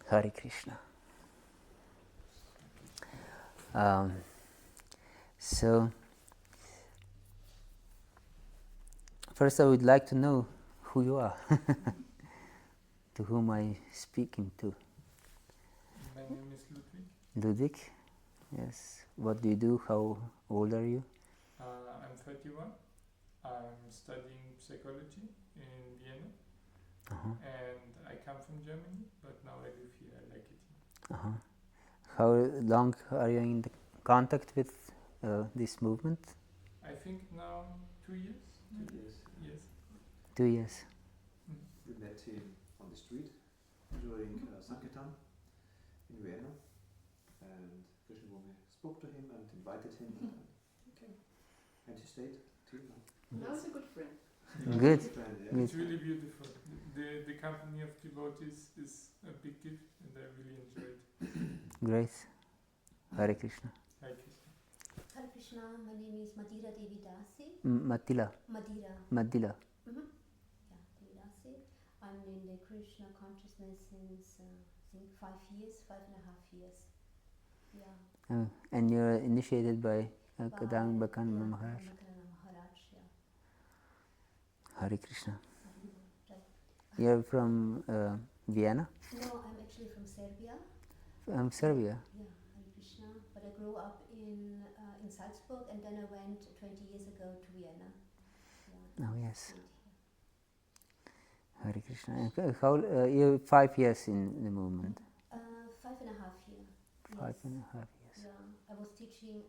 Hare Krishna. So, first I would like to know who you are, to whom I speaking to. My name is Ludwig. Ludwig, yes. What do you do? How old are you? I'm 31. I'm studying psychology in Vienna. And I come from Germany, but now I live here. I like it here. How long are you in the contact with this movement? I think now 2 years. 2 years. Yes. 2 years. We met him on the street during Sankirtan in Vienna, and Vraja Bhumi spoke to him and invited him, and he came, and he stayed till now. Now he's a good friend. Good. Yeah. It's really beautiful. The company of devotees is a big gift, and I really enjoy it. Great. Hare Krishna. Hare Krishna. Hare Krishna, my name is Madhira Devi Dasi. Madila. Yeah, Devi Dasi. I'm in the Krishna consciousness since I think 5 years, 5.5 years. Yeah. And you're initiated by Kadang Bakan Maharaj. Maharaj, yeah. Hare Krishna. Right. You're from Vienna? No, I'm actually from Serbia. From Serbia? Yeah, Hare Krishna. But I grew up in Salzburg, and then I went 20 years ago to Vienna. Yeah. Oh, yes. Hare Krishna. How you're 5 years in the movement? 5.5 years. 5.5 years. Yeah, I was teaching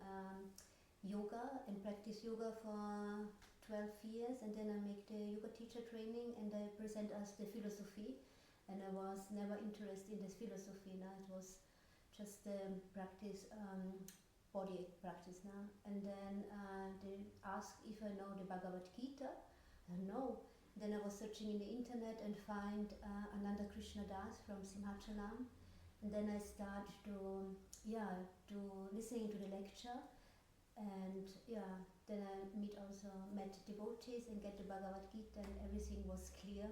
yoga and practice yoga for 12 years, and then I make the yoga teacher training, and I present us the philosophy. And I was never interested in this philosophy. Now it was just practice, body practice now. And then they asked if I know the Bhagavad-Gita. No. Then I was searching in the internet and find Ananda Krishna Das from Simhachalam. And then I start to listening to the lecture, and then I met devotees and get the Bhagavad Gita, and everything was clear.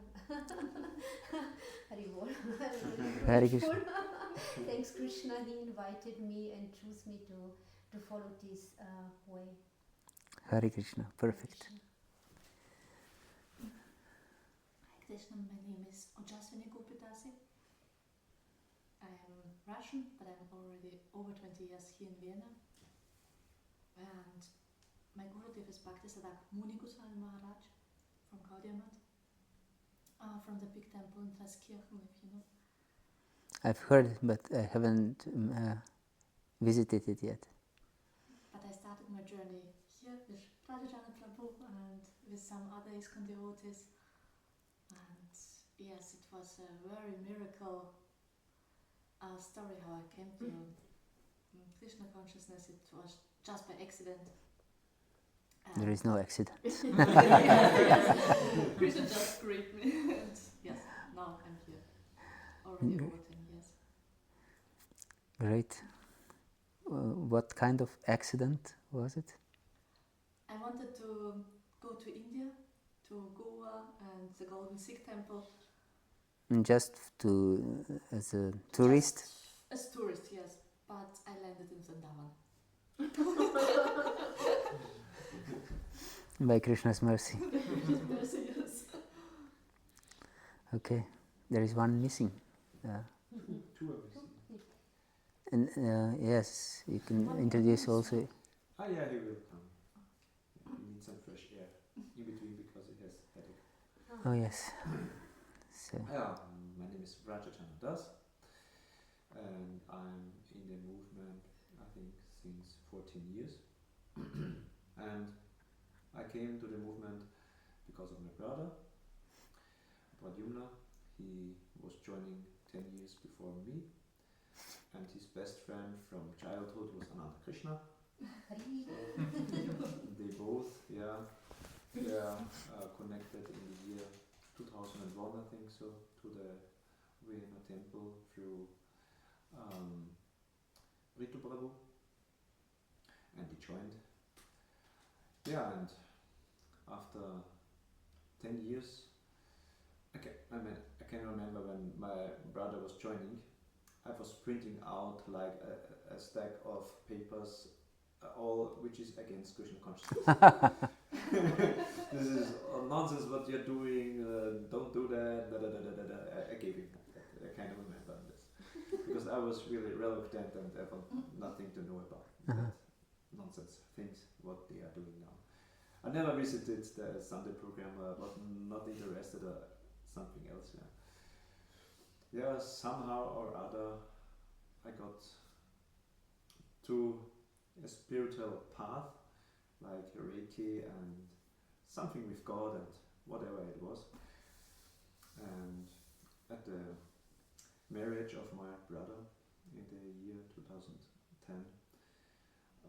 Haribol. Hare Krishna. Thanks Krishna, he invited me and chose me to follow this way. Hare Krishna, perfect. Hare Krishna, my name is Ojaswini Gopidasi. I am Russian, but I'm already over 20 years here in Vienna. And my Gurudev is Bhakti-yoga Muni Goswami Maharaj from Gaudiamat, from the big temple in Treskirchen, if you know. I've heard, but I haven't visited it yet. But I started my journey here with Radharani Prabhu and with some other ISKCON devotees. And yes, it was a very miracle story how I came to Krishna consciousness. It was just by accident. There is no accident. Krishna just greeted me. And yes, now I'm here. Already over 10 years. Great. What kind of accident was it? I wanted to go to India, to Goa and the Golden Sikh Temple. Just as a tourist? Just as tourist, yes. But I landed in Vrindavan. By Krishna's mercy. Krishna's mercy, yes. Okay, there is one missing. Two are missing. And yes, you can introduce also. Ah, yeah, he will come. Yeah, he needs some fresh air in between because he has headache. Oh yes. So. My name is Bhagavata-dharma dasa, and I'm in the movement, I think, since 14 years. And I came to the movement because of my brother, Pradyumna. He was joining 10 years before me, and his best friend from childhood was Ananda Krishna. They both, were connected in the year 2001, I think so, to the Vienna temple through Ritu Prabhu, and he joined. Yeah, and after 10 years, I can remember when my brother was joining, I was printing out like a stack of papers, all which is against Krishna consciousness. This is nonsense what you're doing, don't do that, da, da, da, da, da, da. I gave him a kind of a member on this. Because I was really reluctant and I want nothing to know about that nonsense things, what they are doing now. I never visited the Sunday program, but not interested or something else. Yeah, somehow or other I got to a spiritual path, like Reiki and something with God and whatever it was. And at the marriage of my brother in the year 2010,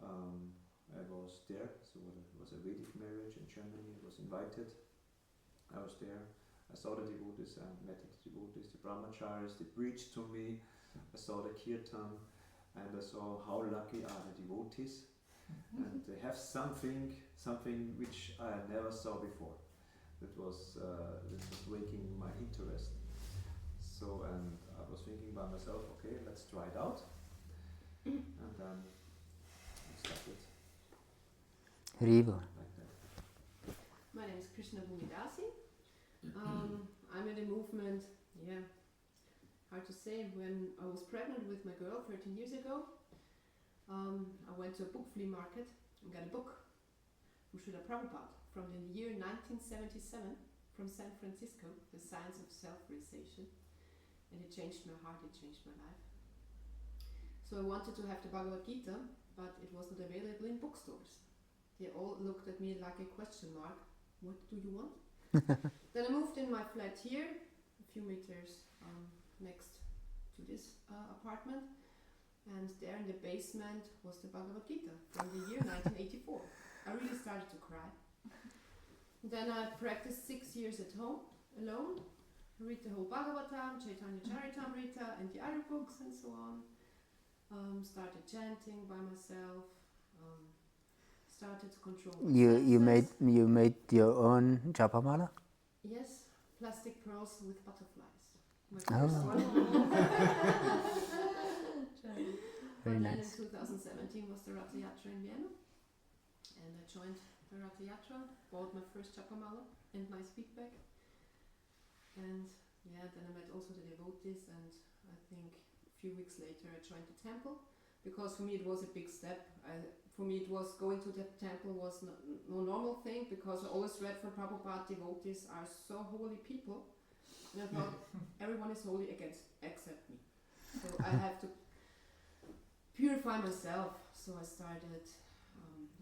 I was there. So it was a Vedic marriage in Germany. I was invited. I was there. I saw the devotees, I met the devotees, the brahmacharis, they preached to me. I saw the kirtan and I saw how lucky are the devotees. And they have something which I never saw before. That was waking my interest. So, and I was thinking by myself, okay, let's try it out. And then I started Riva. like that. My name is Krishna Bhumidasi. I'm in the movement, hard to say, when I was pregnant with my girl 13 years ago. I went to a book flea market and got a book from Srila Prabhupada from the year 1977 from San Francisco, The Science of Self-Realization. And it changed my heart, it changed my life. So I wanted to have the Bhagavad-Gita, but it was not available in bookstores. They all looked at me like a question mark. What do you want? Then I moved in my flat here, a few meters next to this apartment. And there in the basement was the Bhagavad-Gita from the year 1984. I really started to cry. Then I practiced 6 years at home, alone. I read the whole Bhagavatam, Chaitanya Charitamrita and the other books and so on. Started chanting by myself. Started to control my senses. You made your own japamala? Yes, plastic pearls with butterflies. My Oh. first one. Very But then nice. in 2017 was the Ratha Yatra in Vienna, and I joined the Ratha Yatra, bought my first japamala and my speed bag, and then I met also the devotees, and I think a few weeks later I joined the temple, because for me it was a big step. For me it was going to the temple was no normal thing, because I always read from Prabhupada, devotees are so holy people, and I thought everyone is holy except me, so I have to purify myself. So I started,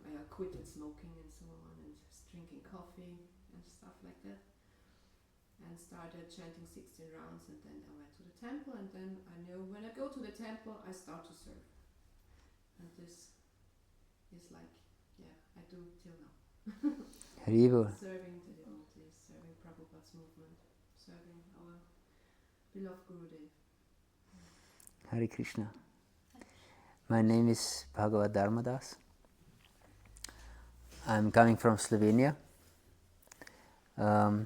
I quitted smoking and so on, and drinking coffee and stuff like that, and started chanting 16 rounds, and then I went to the temple, and then I know when I go to the temple I start to serve, and this is like, I do till now. Riva. Serving the devotees, serving Prabhupada's movement, serving our beloved Gurudev. Hare Krishna. My name is Bhagavata-dharma dasa. I'm coming from Slovenia. I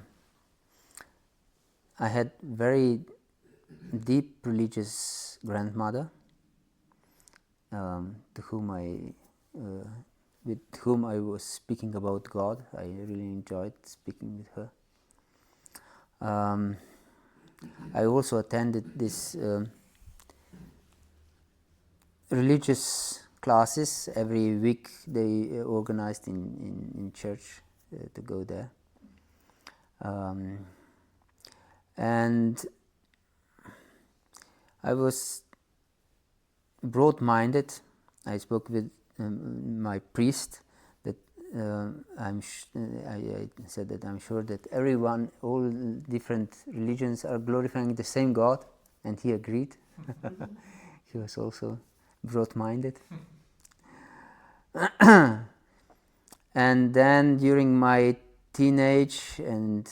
had very deep religious grandmother, with whom I was speaking about God. I really enjoyed speaking with her. I also attended this religious classes every week. They organized in church to go there, and I was broad-minded. I spoke with my priest that I said that I'm sure that everyone, all different religions are glorifying the same God, and he agreed. He was also broad-minded. And then during my teenage and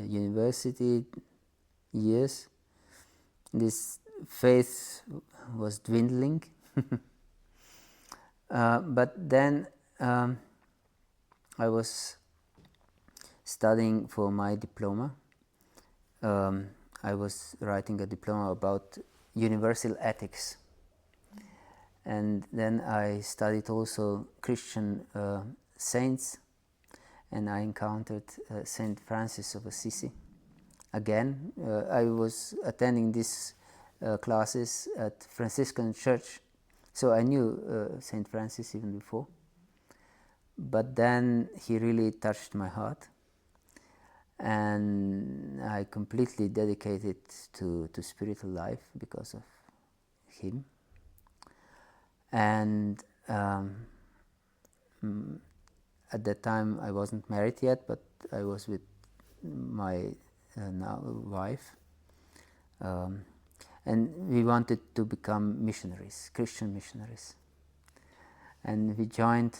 university years, this faith was dwindling. But then I was studying for my diploma. I was writing a diploma about universal ethics. And then I studied also Christian saints, and I encountered Saint Francis of Assisi. Again, I was attending these classes at Franciscan Church, so I knew Saint Francis even before. But then he really touched my heart, and I completely dedicated to spiritual life because of him. And at that time I wasn't married yet, but I was with my now wife, and we wanted to become missionaries, Christian missionaries. And we joined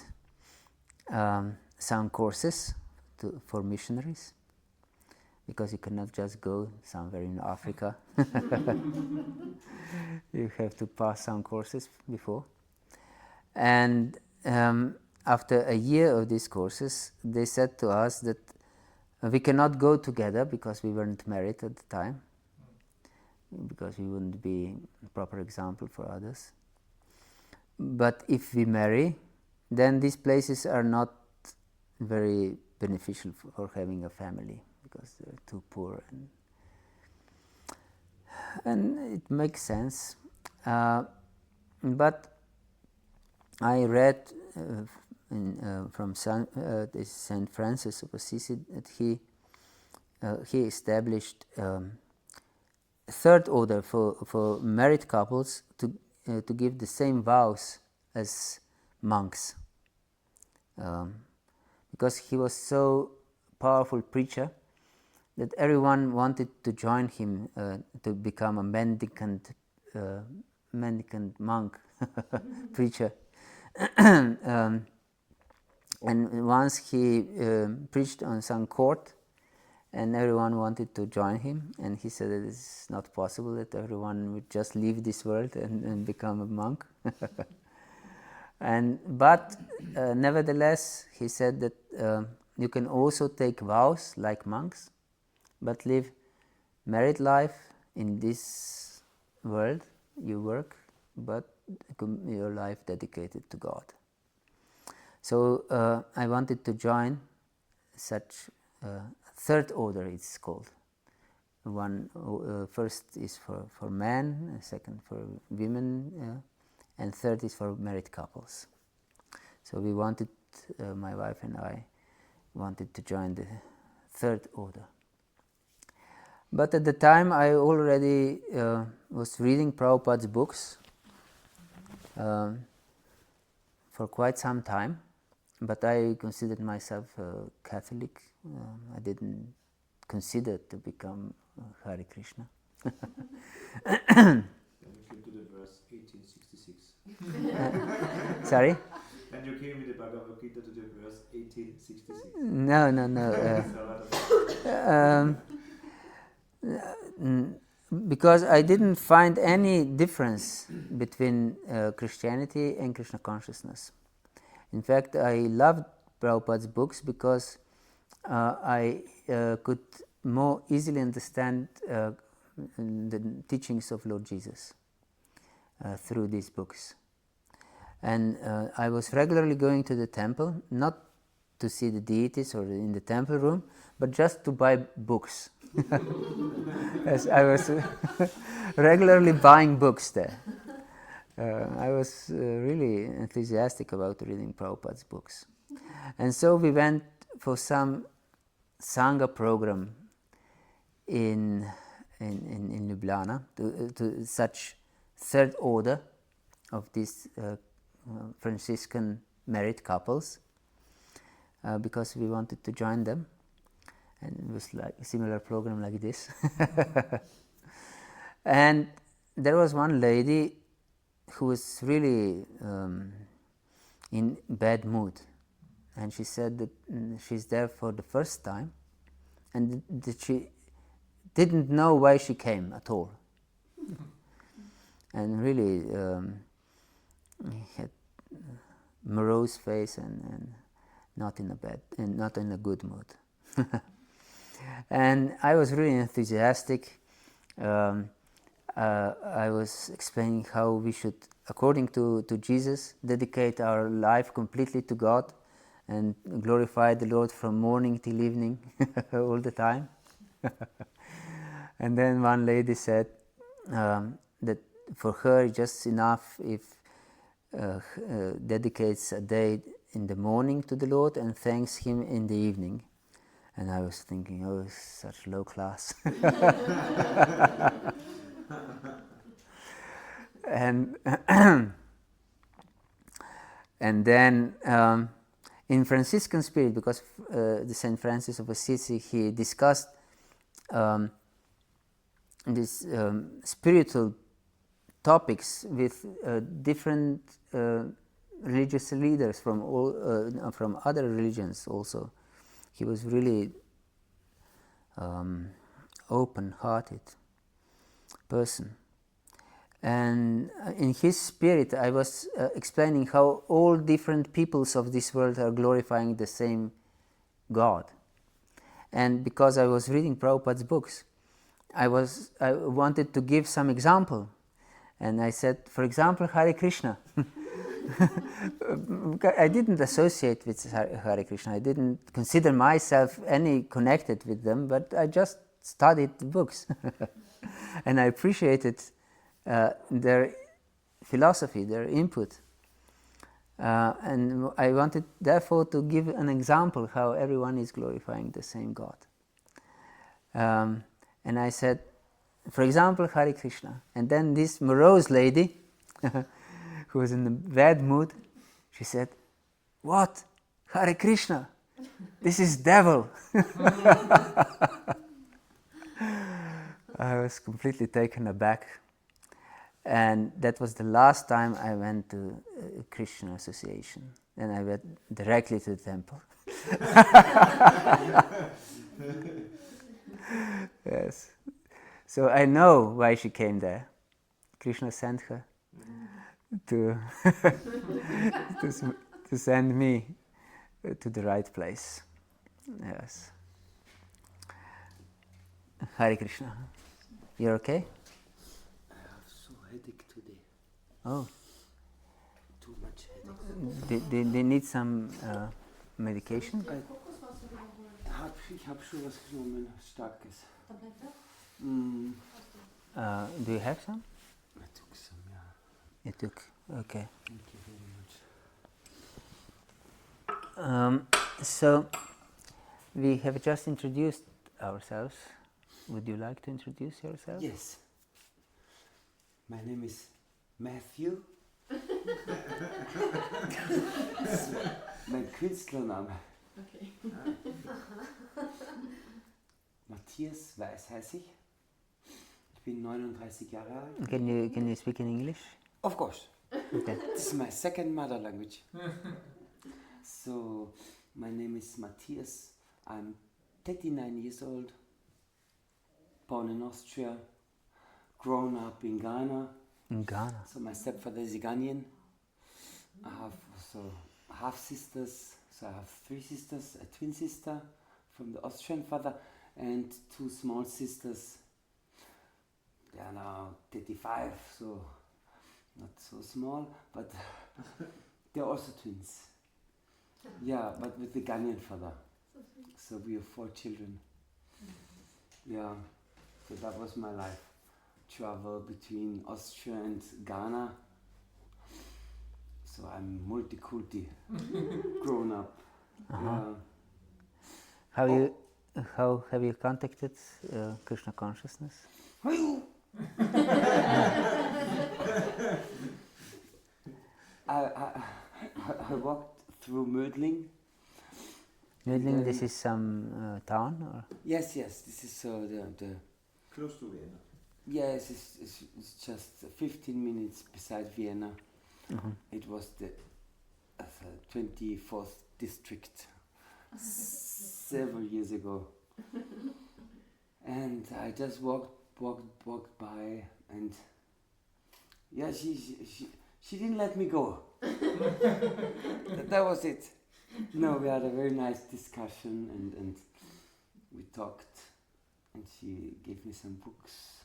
some courses for missionaries, because you cannot just go somewhere in Africa. You have to pass some courses before. And after a year of these courses, they said to us that we cannot go together because we weren't married at the time, because we wouldn't be a proper example for others. But if we marry, then these places are not very beneficial for having a family, because they're too poor, and it makes sense. But I read from Saint Francis of Assisi that he established third order for married couples to give the same vows as monks, because he was so powerful preacher that everyone wanted to join him to become a mendicant monk preacher. And once he preached on some court, and everyone wanted to join him, and he said that it's not possible that everyone would just leave this world and become a monk. But nevertheless, he said that you can also take vows like monks, but live married life in this world. You work, but your life dedicated to God. So I wanted to join such third order, it's called. One first is for men, second for women, and third is for married couples. So we wanted, my wife and I wanted to join the third order. But at the time I already was reading Prabhupada's books for quite some time, but I considered myself a Catholic. I didn't consider to become Hare Krishna. Then you came to the verse 1866. Sorry? Then you came with the Bhagavad Gita to the verse 1866. No. Because I didn't find any difference between Christianity and Krishna consciousness. In fact, I loved Prabhupada's books because I could more easily understand the teachings of Lord Jesus through these books. And I was regularly going to the temple, not to see the deities or in the temple room, but just to buy books. Yes, I was regularly buying books there. I was really enthusiastic about reading Prabhupada's books. And so we went for some Sangha program in Ljubljana to such third order of these Franciscan married couples, because we wanted to join them, and it was like a similar program like this. And there was one lady who was really in bad mood, and she said that she's there for the first time, and that she didn't know why she came at all, and really had morose face and not in a good mood. And I was really enthusiastic, I was explaining how we should, according to Jesus, dedicate our life completely to God and glorify the Lord from morning till evening, all the time. And then one lady said that for her it's just enough if dedicates a day in the morning to the Lord and thanks Him in the evening. And I was thinking, oh, it's such low class. And and then in Franciscan spirit, because the Saint Francis of Assisi, he discussed these spiritual topics with different religious leaders from all from other religions also. He was really open-hearted person. And in his spirit, I was explaining how all different peoples of this world are glorifying the same God. And because I was reading Prabhupada's books, I wanted to give some example. And I said, for example, Hare Krishna. I didn't associate with Hare Krishna. I didn't consider myself any connected with them, but I just studied the books. And I appreciated their philosophy, their input. And I wanted, therefore, to give an example how everyone is glorifying the same God. And I said, for example, Hare Krishna. And then this morose lady, who was in a bad mood, she said, what? Hare Krishna? This is devil. I was completely taken aback. And that was the last time I went to a Christian association. And I went directly to the temple. Yes. So I know why she came there. Krishna sent her to to send me to the right place. Yes. Hare Krishna. You're okay? I have so headache today. Oh. Too much headache. They need some medication? Ich hab schon was genommen, starkes. Do you have some? I took some, yeah. You took, okay. Thank you very much. So, we have just introduced ourselves. Would you like to introduce yourself? Yes. My name is Matthew. Mein Künstlername. Okay. Matthias Weiß heiße ich. Ich bin 39 Jahre alt. Can you speak in English? Of course. Okay. This is my second mother language. So, my name is Matthias. I'm 39 years old. Born in Austria. Grown up in Ghana. In Ghana. So my stepfather is a Ghanaian. I have also half sisters. So I have 3 sisters, a twin sister from the Austrian father, and 2 small sisters. They are now 35, so not so small, but they're also twins. Yeah, but with the Ghanaian father. So we have 4 children. Yeah, so that was my life. Travel between Austria and Ghana. So I'm multi-kulti, grown up. Uh-huh. Yeah. How have you contacted Krishna consciousness? I walked through Mödling. Mödling, this is some town, or? Yes, this is the Close to Vienna. yes, it's just 15 minutes beside Vienna. Uh-huh. It was the 24th district several years ago, and I just walked by, and yeah, she didn't let me go. That was it. No, we had a very nice discussion, and we talked, and she gave me some books,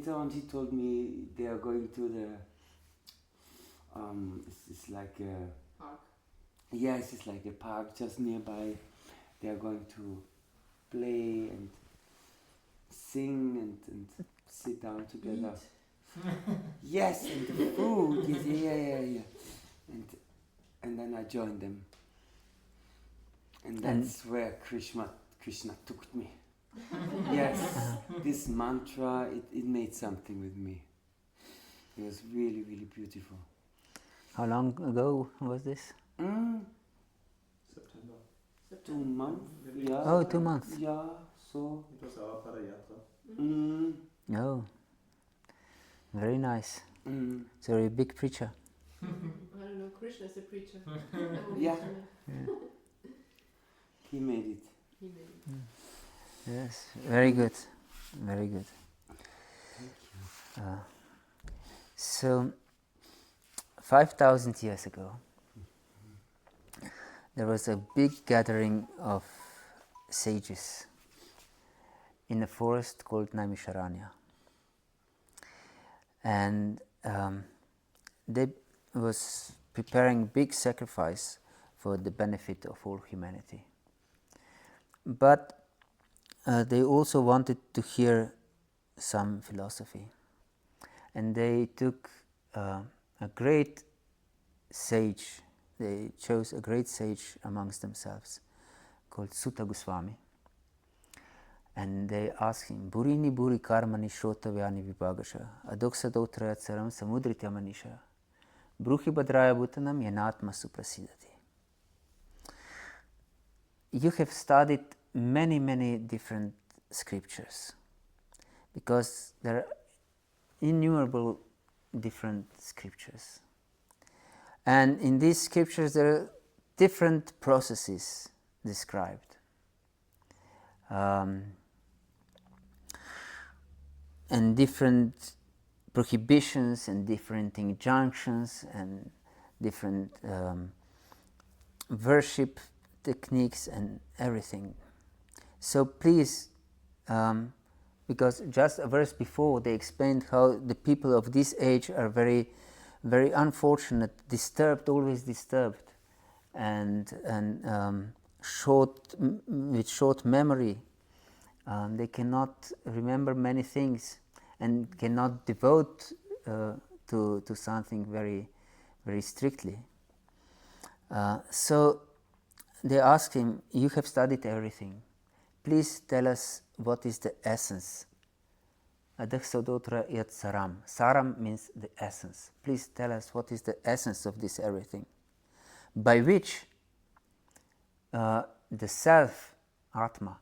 later on, he told me they are going to the. It's like a. Park. Yes, it's like a park just nearby. They are going to play and sing and sit down together. Yes, and the food. Yes, yeah. And then I joined them. And that's where Krishna took me. Yes, this mantra, it made something with me. It was really, really beautiful. How long ago was this? September. 2 months. Yeah. Oh, 2 months. Yeah, so. It was our Padayatra. Oh, very nice. Mm. So you're a big preacher. I don't know, Krishna is a preacher. Yeah. He made it. He made it. Yes, very good, very good. Thank you. So, 5,000 years ago, there was a big gathering of sages in a forest called Naimisharanya. And they was preparing big sacrifice for the benefit of all humanity. But they also wanted to hear some philosophy. And they took a great sage, they chose a great sage amongst themselves called Sutta Goswami. And they asked him, Burini buri karmani shrotavyani vibhagasha, adoksadotraya tsaram samudritya manisha, bruhi badraya bhutanam yanatma suprasidati. You have studied many, many different scriptures because there are innumerable different scriptures. And in these scriptures there are different processes described. And different prohibitions and different injunctions and different worship techniques and everything. So please, because just a verse before they explained how the people of this age are very, very unfortunate, disturbed, always disturbed, and with short memory. They cannot remember many things and cannot devote to something very, very strictly. So they asked him, you have studied everything. Please tell us what is the essence. Adaksadotra yat saram. Saram means the essence. Please tell us what is the essence of this everything, by which the self, Atma,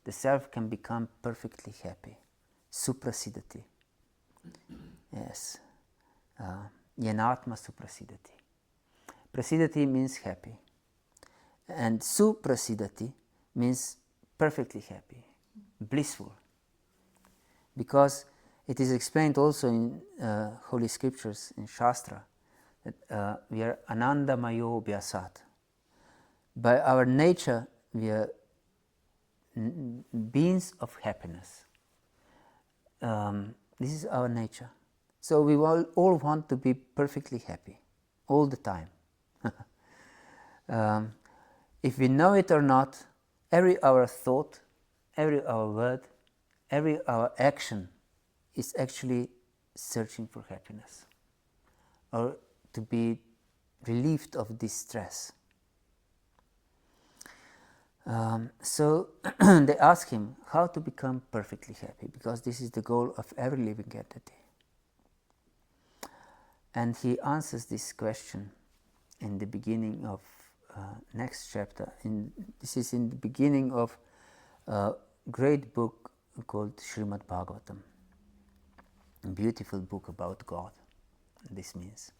the self can become perfectly happy. Suprasidati. Yes. Yanatma suprasidati. Prasidati means happy. And suprasidati means perfectly happy, blissful. Because it is explained also in Holy Scriptures, in Shastra, that we are anandamayo vyasat. By our nature, we are beings of happiness. This is our nature. So we all want to be perfectly happy, all the time. If we know it or not, every our thought, every our word, every our action is actually searching for happiness or to be relieved of this stress. So they ask him how to become perfectly happy, because this is the goal of every living entity. And he answers this question in the beginning of next chapter. This is in the beginning of a great book called Srimad Bhagavatam, a beautiful book about God, this means.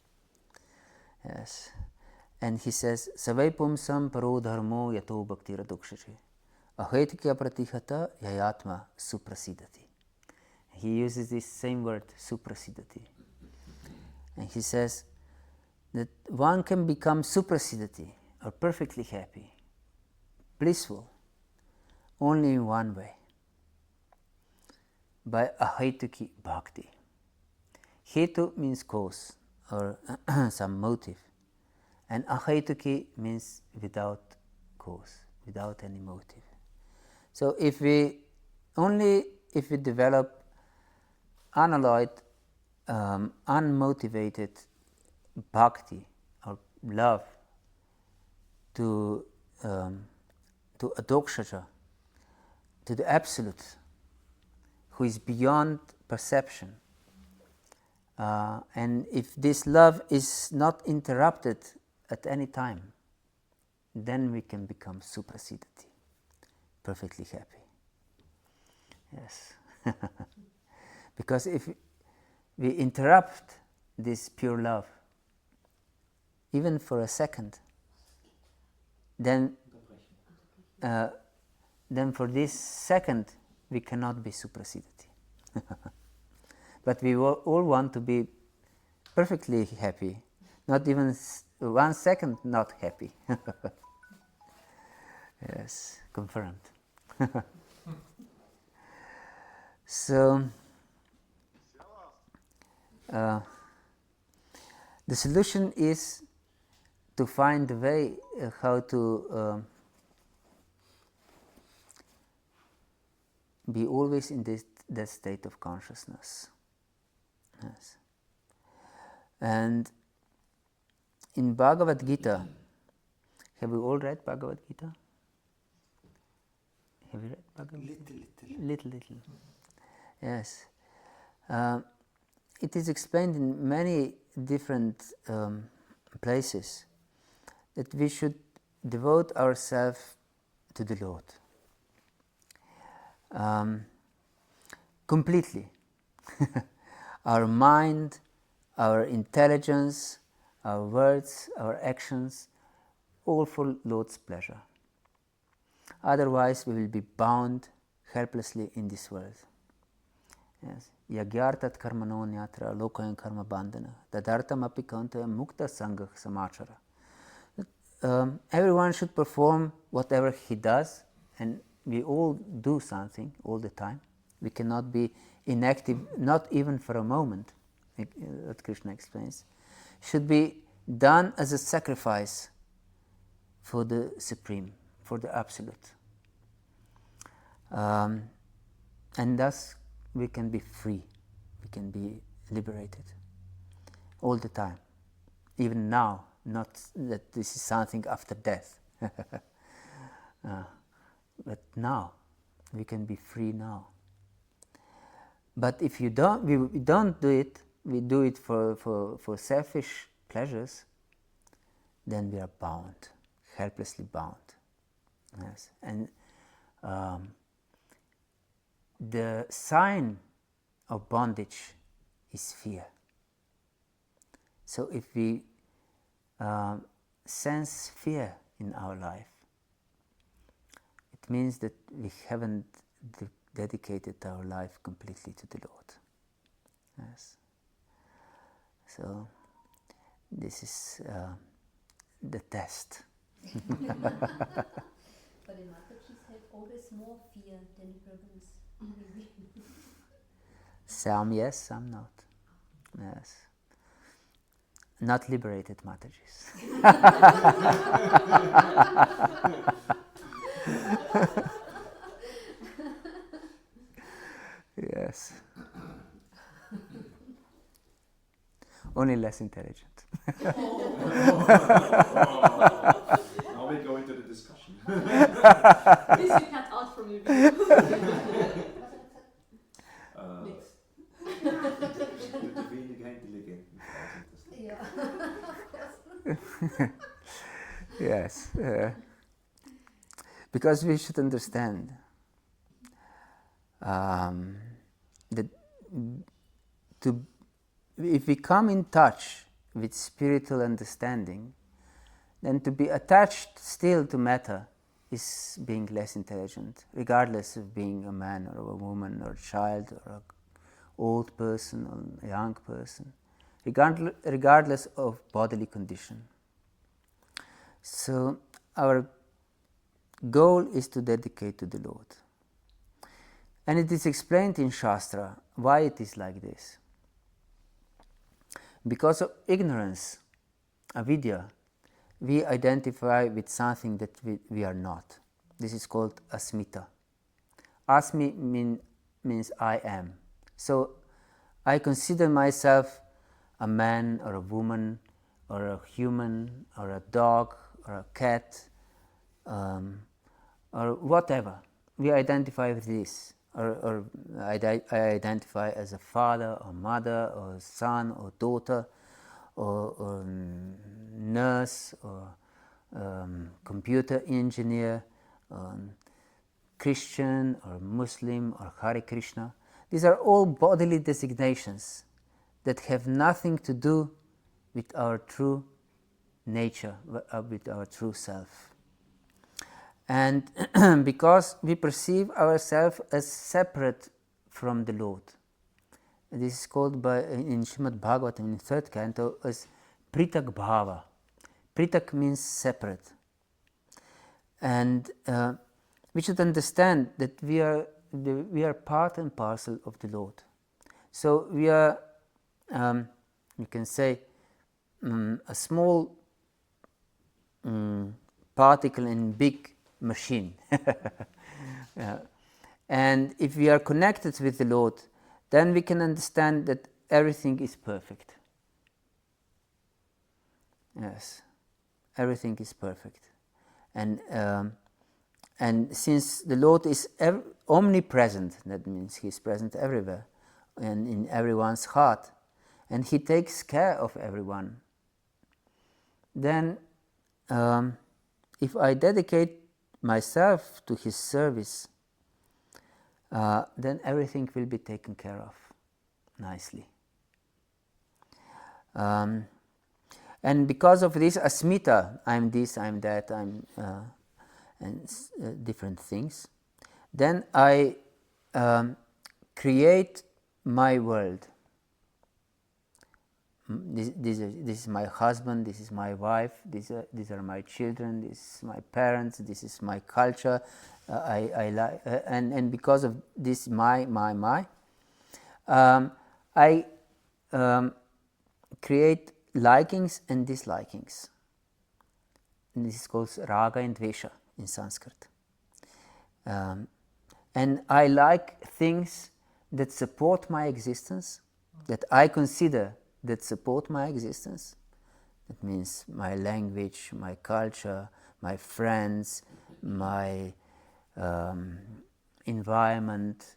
Yes. And he says, Savai pumsam paro dharmo yato bhaktira dukshache ahaitikya pratihata yayatma suprasidati. He uses this same word, suprasidati. And he says that one can become suprasidati, or perfectly happy, blissful, only in one way. by ahetuki bhakti. Hetu means cause or some motive, and ahetuki means without cause, without any motive. So if we develop unalloyed, unmotivated bhakti or love to adokshata, to the Absolute, who is beyond perception, and if this love is not interrupted at any time, then we can become suprasidati, perfectly happy. Yes. Because if we interrupt this pure love, even for a second, then for this second we cannot be suprasidati. But we all want to be perfectly happy, not even 1 second not happy. Yes, confirmed. So, the solution is to find a way how to be always in that state of consciousness. Yes. And in Bhagavad Gita, have we all read Bhagavad Gita? Have you read Bhagavad Gita? Little. Yes. It is explained in many different places that we should devote ourselves to the Lord completely. Our mind, our intelligence, our words, our actions, all for Lord's pleasure. Otherwise we will be bound helplessly in this world. Yes. Yagyartat karmano nyatra lokayan karma bandhana tadartam api kantaya mukta sangha samachara. Everyone should perform whatever he does, and we all do something all the time. We cannot be inactive, not even for a moment, what Krishna explains. Should be done as a sacrifice for the Supreme, for the Absolute. And thus we can be free, we can be liberated all the time, even now, not that this is something after death. But now, we can be free now. But if we don't do it, we do it for selfish pleasures, then we are bound, helplessly bound. Yes. And the sign of bondage is fear. So if we sense fear in our life, it means that we haven't dedicated our life completely to the Lord. Yes. So this is the test. But the Mataji's have always more fear than reverence. Some yes, some not. Yes. Not liberated Matajis. Yes. Only less intelligent. Now we go into the discussion. This you cut out from your video. Nix. De weniger intelligenten Frauen sind das. Yes. Because we should understand that if we come in touch with spiritual understanding, then to be attached still to matter is being less intelligent, regardless of being a man or a woman or a child or an old person or a young person, regardless of bodily condition. So our goal is to dedicate to the Lord. And it is explained in Shastra why it is like this. Because of ignorance, avidya, we identify with something that we are not. This is called asmita. Asmi means I am. So I consider myself a man or a woman or a human or a dog or a cat or whatever. We identify with this. Or I identify as a father or mother or son or daughter or nurse or computer engineer, Christian or Muslim or Hare Krishna. These are all bodily designations that have nothing to do with our true nature, with our true self. And because we perceive ourselves as separate from the Lord. This is called in Srimad Bhagavatam, in the 3rd canto, as pritak bhava. Pritak means separate. And we should understand that we are part and parcel of the Lord. So we are, you can say, a small particle in big machine. And if we are connected with the Lord, then we can understand that everything is perfect. Yes, everything is perfect. And since the Lord is omnipresent, that means He is present everywhere and in everyone's heart, and He takes care of everyone, then if I dedicate myself to His service, then everything will be taken care of nicely. And because of this asmita, I'm this, I'm that, I'm different things, then I create my world. This is my husband, this is my wife, these are my children, this is my parents, this is my culture. And because of this I create likings and dislikings. And this is called raga and dvesha in Sanskrit. And I like things that support my existence, that I consider that support my existence. That means my language, my culture, my friends, my environment,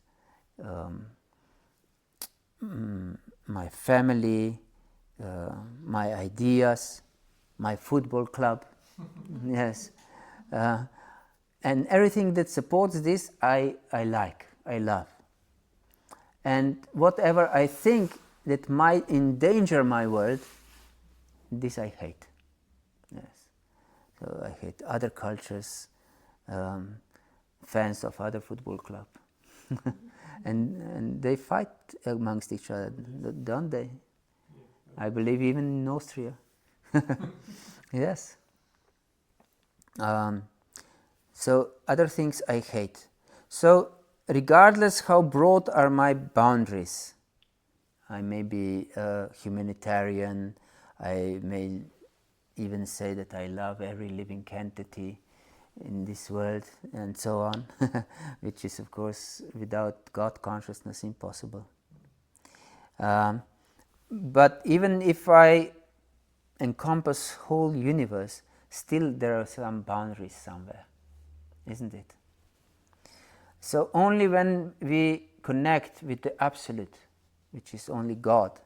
my family, my ideas, my football club. Yes. And everything that supports this, I like, I love. And whatever I think that might endanger my world, this I hate. Yes. So I hate other cultures, fans of other football club. and they fight amongst each other, don't they? I believe even in Austria. Yes. So other things I hate. So regardless how broad are my boundaries, I may be a humanitarian, I may even say that I love every living entity in this world and so on, which is of course without God consciousness impossible. But even if I encompass whole universe, still there are some boundaries somewhere, isn't it? So only when we connect with the Absolute, which is only God,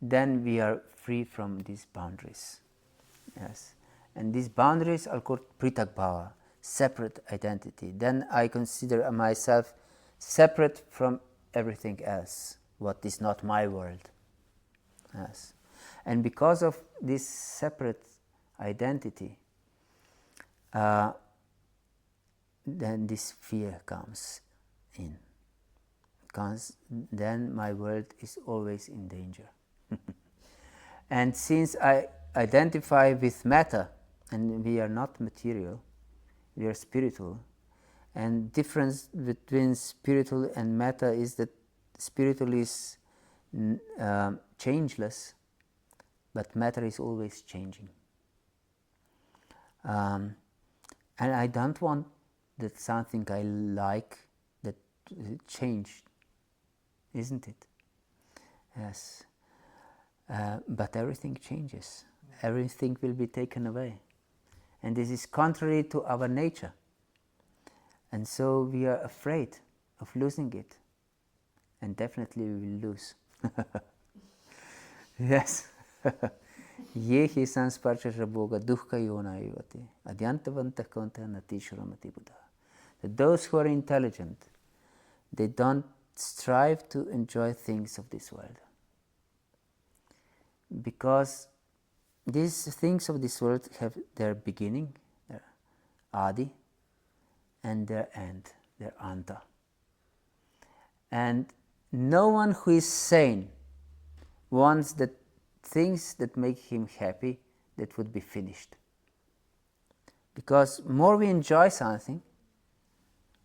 then we are free from these boundaries. Yes. And these boundaries are called pritak bhava, separate identity. Then I consider myself separate from everything else, what is not my world. Yes. And because of this separate identity, then this fear comes in. Because then my world is always in danger. And since I identify with matter, and we are not material, we are spiritual, And difference between spiritual and matter is that spiritual is changeless, but matter is always changing. And I don't want that something I like that changed, isn't it? Yes. But everything changes. Everything will be taken away. And this is contrary to our nature. And so we are afraid of losing it. And definitely we will lose. Yes. Yehi sansparcha boga dukkha yona ivati adyantavanta konta natishuramati buddha. Those who are intelligent, they don't strive to enjoy things of this world. Because these things of this world have their beginning, their adi, and their end, their anta. And no one who is sane wants that things that make him happy that would be finished. Because more we enjoy something,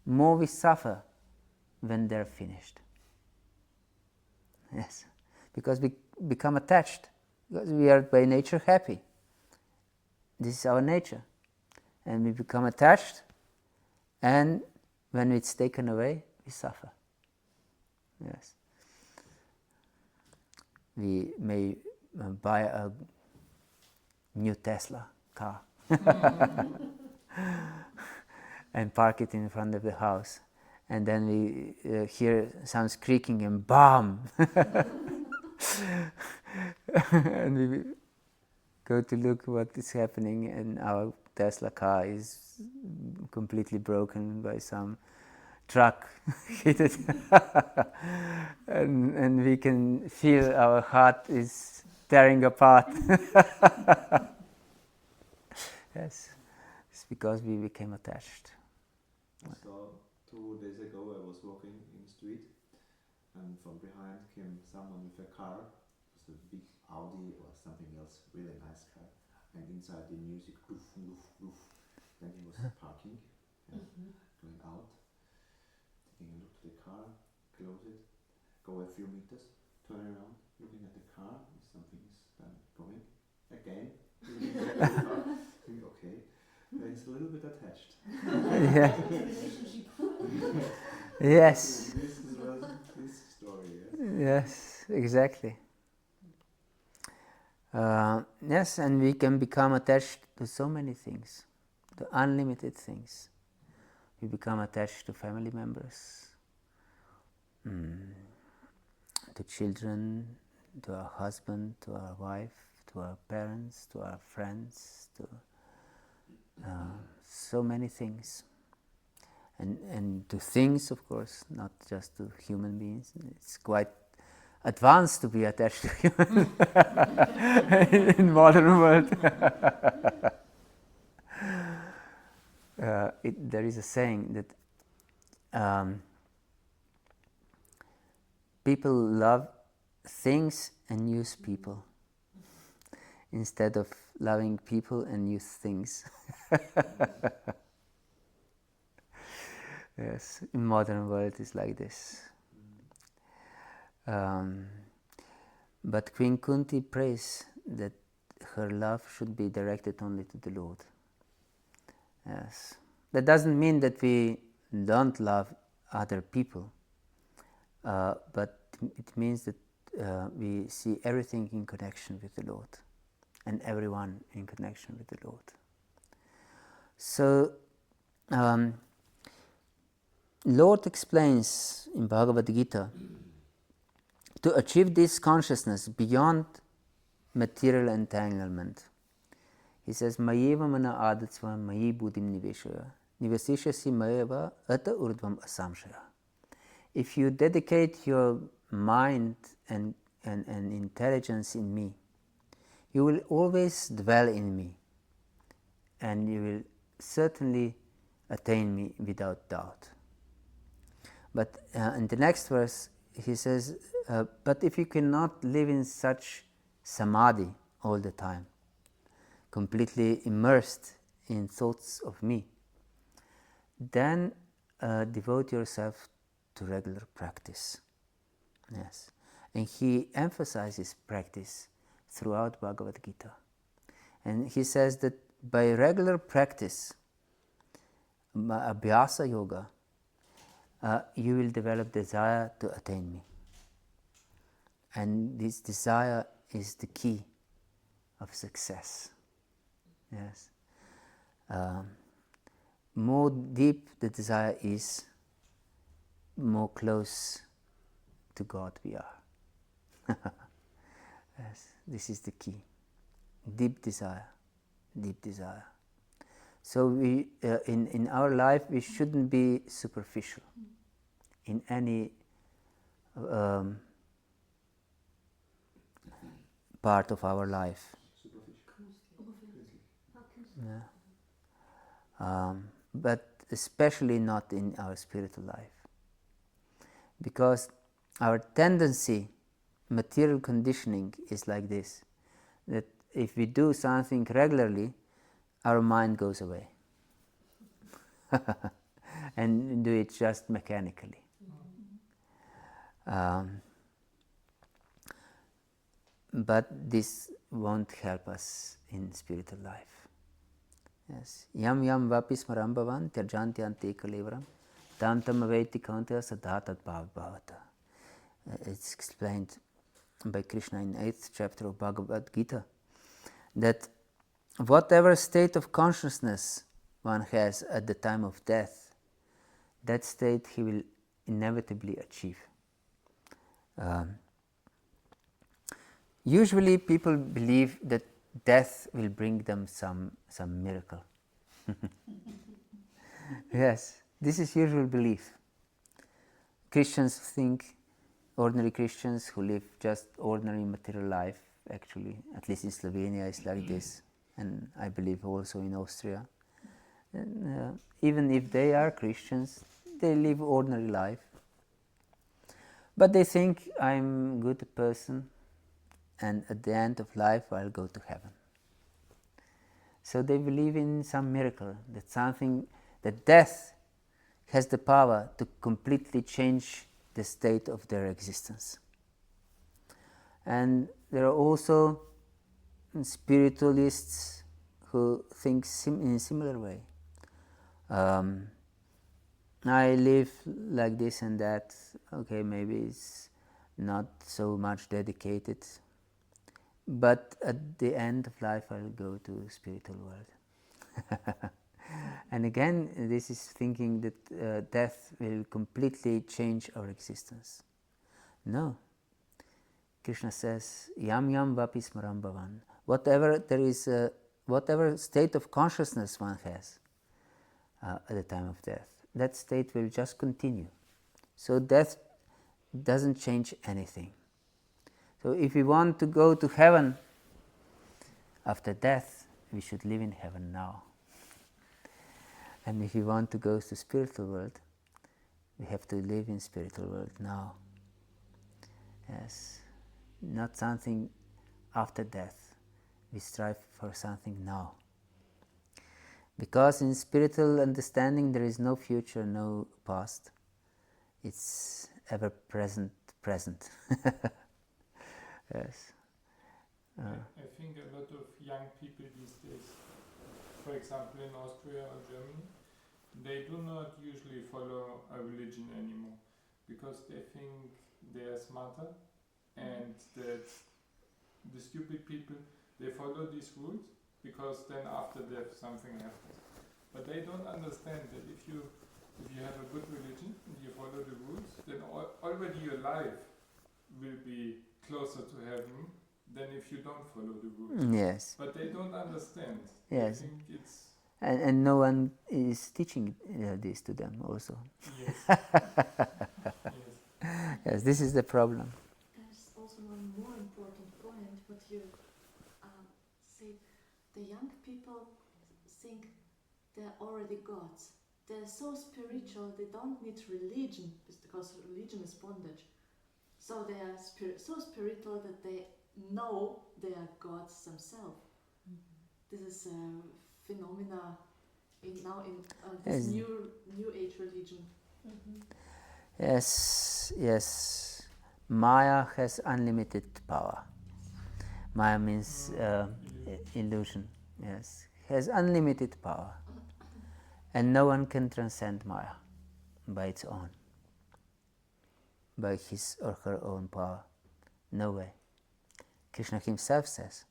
more we suffer when they're finished. Yes, because we become attached, because we are by nature happy. This is our nature. And we become attached, and when it's taken away, we suffer. Yes. We may buy a new Tesla car and park it in front of the house, and then we hear some creaking and BAM! And we go to look what is happening, and our Tesla car is completely broken by some truck hit it. and we can feel our heart is tearing apart. Yes, it's because we became attached. So 2 days ago I was walking in the street, and from behind came someone with a car. It was a big Audi or something else, really nice car. And inside the music, doof, doof, doof. Then he was parking and going out, taking a look to the car, close it, go a few meters, turn around, looking at the car, and something is then going again. Looking back at the car, thinking, okay, he's a little bit attached. Yeah. Yes. This was his story. Yes. Yes, exactly. Yes, and we can become attached to so many things, to unlimited things. We become attached to family members, to children, to our husband, to our wife, to our parents, to our friends, to so many things. And to things, of course, not just to human beings. It's quite advanced to be attached to human in modern world. There is a saying that people love things and use people instead of loving people and use things. Yes, in modern world it's like this. But Queen Kunti prays that her love should be directed only to the Lord. Yes, that doesn't mean that we don't love other people, but it means that we see everything in connection with the Lord, and everyone in connection with the Lord. So, Lord explains in Bhagavad-gita, to achieve this consciousness beyond material entanglement. He says, Mayeva mana adatsva mayi buddhim niveshaya, nivesishasi mayeva ata urdvam asamshaya. If you dedicate your mind and intelligence in me, you will always dwell in me, and you will certainly attain me without doubt. But in the next verse, he says, but if you cannot live in such samadhi all the time, completely immersed in thoughts of me, then devote yourself to regular practice. Yes. And he emphasizes practice throughout Bhagavad Gita. And he says that by regular practice, abhyasa yoga, you will develop desire to attain me. And this desire is the key of success. Yes. More deep the desire is, more close to God we are. Yes, this is the key. Deep desire, deep desire. So we, in our life, we shouldn't be superficial in any part of our life. Yeah. But especially not in our spiritual life. Because our tendency, material conditioning is like this, that if we do something regularly, our mind goes away. And do it just mechanically. But this won't help us in spiritual life. Yes. Yam yam vapi smaram bhavan tyajanti ante kalevaram tam tam aveti kantya sadhatat bhavata. It's explained by Krishna in 8th chapter of Bhagavad Gita that whatever state of consciousness one has at the time of death, that state he will inevitably achieve. Usually people believe that death will bring them some miracle. Yes, this is usual belief. Christians think, ordinary Christians who live just ordinary material life, actually, at least in Slovenia it's like this, and I believe also in Austria. And, even if they are Christians, they live ordinary life. But they think, I'm a good person, and at the end of life I'll go to heaven. So they believe in some miracle, that death has the power to completely change the state of their existence. And there are also spiritualists who think in a similar way. I live like this and that, okay, maybe it's not so much dedicated, but at the end of life I'll go to spiritual world. And again, this is thinking that death will completely change our existence. No. Krishna says, yam yam vapi smaram bhavan. Whatever state of consciousness one has at the time of death, that state will just continue. So death doesn't change anything. So if we want to go to heaven after death, we should live in heaven now. And if we want to go to spiritual world, we have to live in spiritual world now. Yes, not something after death. We strive for something now. Because in spiritual understanding there is no future, no past. It's ever present. Yes. I think a lot of young people these days, for example in Austria or Germany, they do not usually follow a religion anymore because they think they are smarter and that the stupid people, they follow these rules because then after death something happens. But they don't understand that if you have a good religion and you follow the rules, then already your life will be closer to heaven than if you don't follow the rules. Yes. But they don't understand. Yes. They think it's... And no one is teaching this to them also. Yes. Yes. Yes, this is the problem. There's also one more important point, what you say. The young people think they're already gods. They're so spiritual, they don't need religion, because religion is bondage. So they are so spiritual that they know they are gods themselves. Mm-hmm. This is a phenomena this Yes. new age religion. Yes, yes. Maya has unlimited power. Maya means illusion. Yes, has unlimited power, and no one can transcend Maya by its own, by his or her own power. No way. Krishna himself says,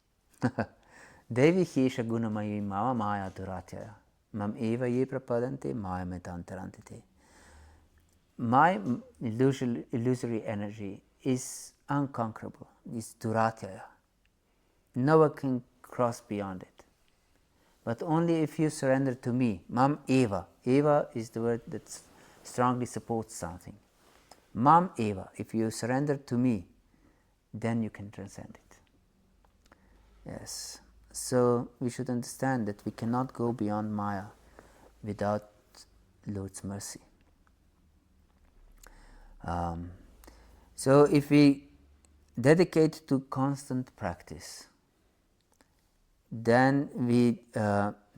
Devi hisha gunamayi mama maya duratyaya mam eva ye prapadante maya metantarantite. My illusory energy is unconquerable, is duratyaya. No one can cross beyond it. But only if you surrender to me, mam eva. Eva is the word that strongly supports something. Mam eva, if you surrender to me, then you can transcend it. Yes. So we should understand that we cannot go beyond Maya without Lord's mercy. So if we dedicate to constant practice, then we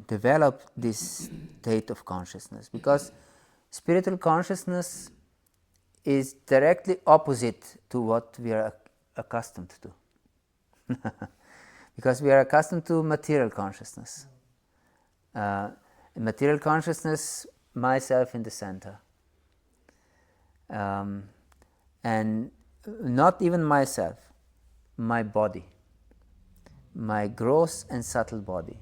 develop this state of consciousness, because spiritual consciousness is directly opposite to what we are accustomed to. Because we are accustomed to material consciousness. Material consciousness, myself in the center. And not even myself, my body, my gross and subtle body.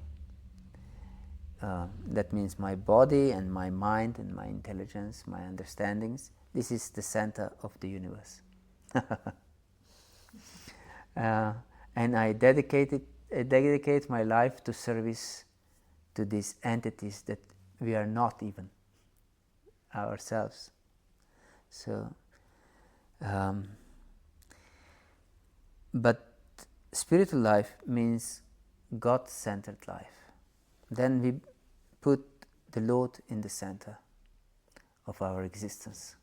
That means my body and my mind and my intelligence, my understandings. This is the center of the universe. And I dedicate my life to service to these entities that we are not even ourselves. So, but spiritual life means God-centered life. Then we put the Lord in the center of our existence,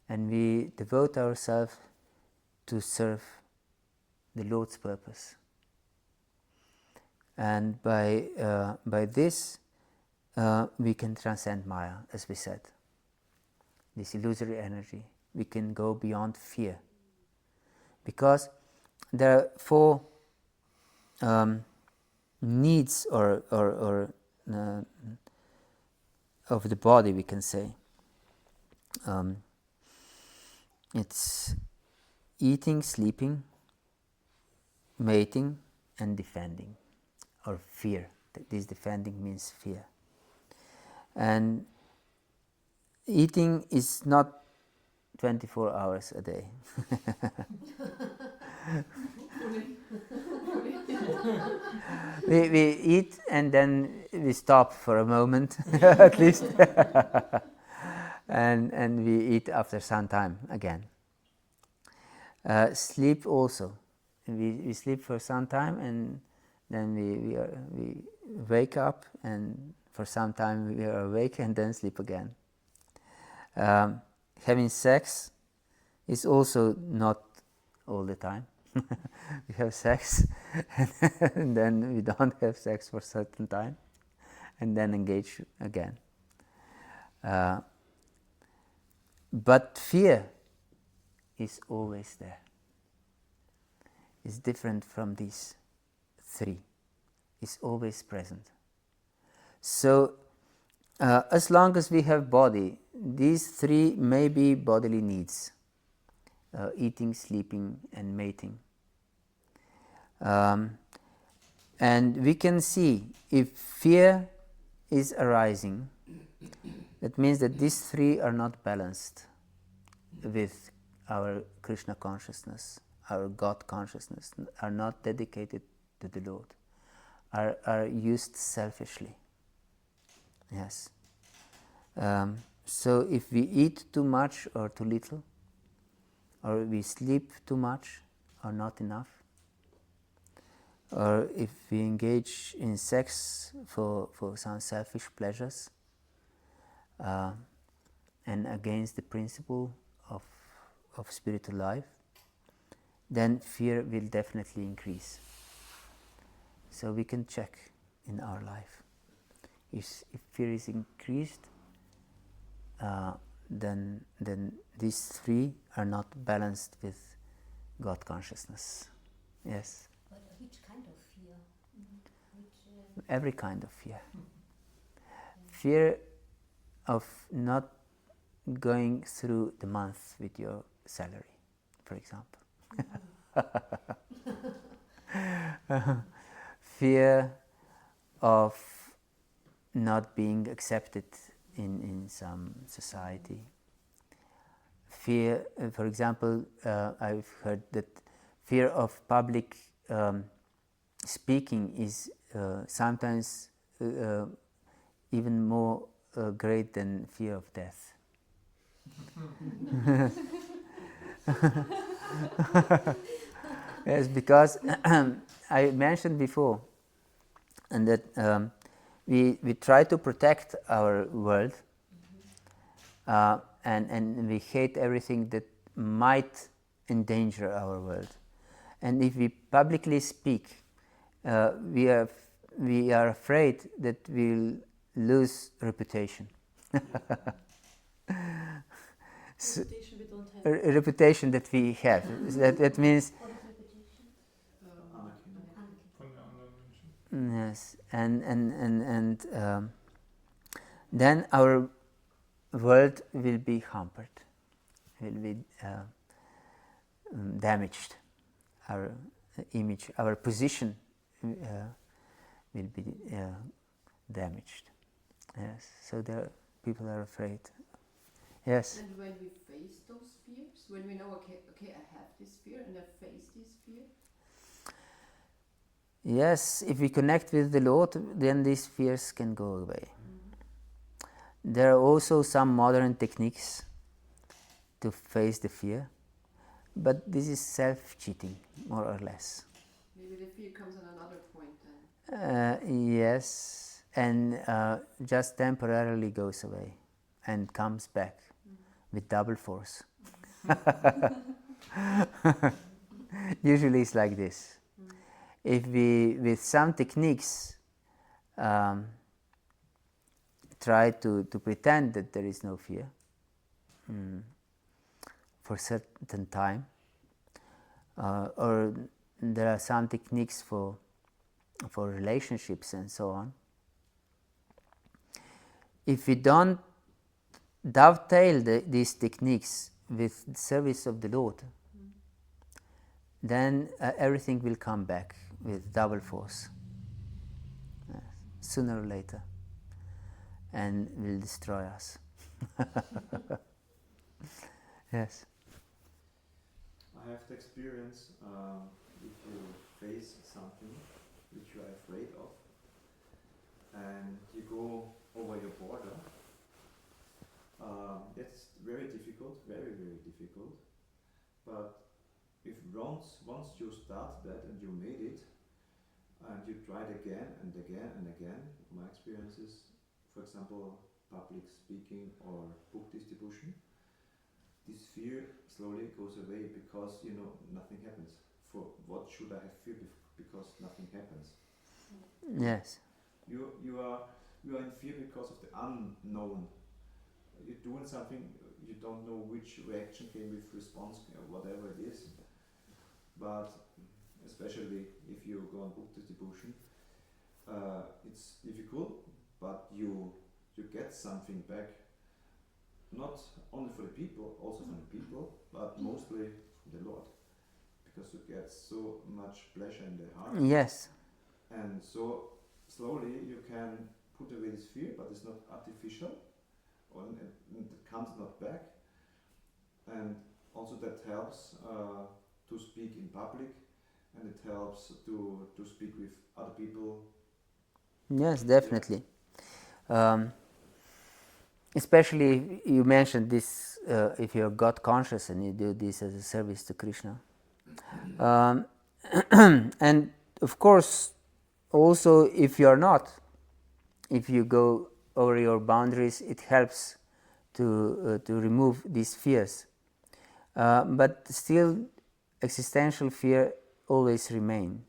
and we devote ourselves to serve the Lord's purpose. And by this we can transcend Maya, as we said. This illusory energy, we can go beyond fear, because there are four needs or of the body, we can say. It's eating, sleeping, mating, and defending, or fear. This defending means fear. And eating is not 24 hours a day. we eat and then we stop for a moment at least. and we eat after some time again. Sleep also. We sleep for some time, and then we wake up, and for some time we are awake and then sleep again. Having sex is also not all the time. We have sex and then we don't have sex for a certain time and then engage again. But fear is always there. It's different from these three. It's always present. So as long as we have body, these three may be bodily needs: eating, sleeping, and mating. And we can see if fear is arising, that means that these three are not balanced with our Krishna consciousness, our God consciousness, are not dedicated to the Lord, are used selfishly. Yes. So if we eat too much or too little, or we sleep too much or not enough, or if we engage in sex for some selfish pleasures, and against the principle of spiritual life, then fear will definitely increase. So we can check in our life. if fear is increased, then these three are not balanced with God consciousness. Yes. But which kind of fear? Which, Every kind of fear. Fear of not going through the month with your salary, for example. Fear of not being accepted in some society. Fear, for example, I've heard that fear of public speaking is sometimes even more great than fear of death. Yes, because I mentioned before, and that we try to protect our world, and we hate everything that might endanger our world. And if we publicly speak, we are afraid that we'll lose reputation. Reputation we don't have. A reputation that we have. That means what is reputation? Von der anderen Menschen. yes, and then our world will be hampered, will be damaged. Our image, our position will be damaged. Yes, so people are afraid. Yes. And when we face those fears, when we know, okay, I have this fear and I face this fear. Yes, if we connect with the Lord, then these fears can go away. There are also some modern techniques to face the fear, but this is self-cheating, more or less. Maybe the fear comes at another point then. Yes, and just temporarily goes away and comes back with double force. Usually it's like this. If we, with some techniques, try to pretend that there is no fear for a certain time, or there are some techniques for relationships and so on. If we don't dovetail these techniques with the service of the Lord, then everything will come back with double force, sooner or later, and will destroy us. Yes. I have the experience, if you face something which you are afraid of, and you go over your border, it's very difficult, very, very difficult, but if once you start that and you made it, and you try it again and again and again, my experience is, for example, public speaking or book distribution, this fear slowly goes away because nothing happens. For what should I have fear? Because nothing happens. Yes. You are in fear because of the unknown. You're doing something, you don't know which reaction came with response or whatever it is. But especially if you go on book distribution, it's difficult, but you get something back, not only for the people, also from the people, but mostly from the Lord, because you get so much pleasure in the heart. Yes. And so slowly you can put away this fear, but it's not artificial, and it comes not back. And also that helps to speak in public, and it helps to speak with other people. Yes, definitely. Especially you mentioned this, if you're God conscious and you do this as a service to Krishna. And of course, also if you're not, if you go over your boundaries, it helps to remove these fears. But still, existential fear always remains.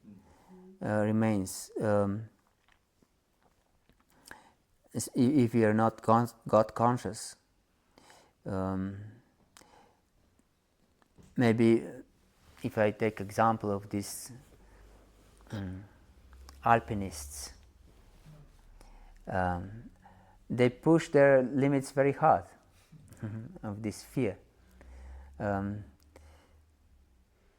if we are not God conscious, maybe if I take example of these alpinists, they push their limits very hard of this fear.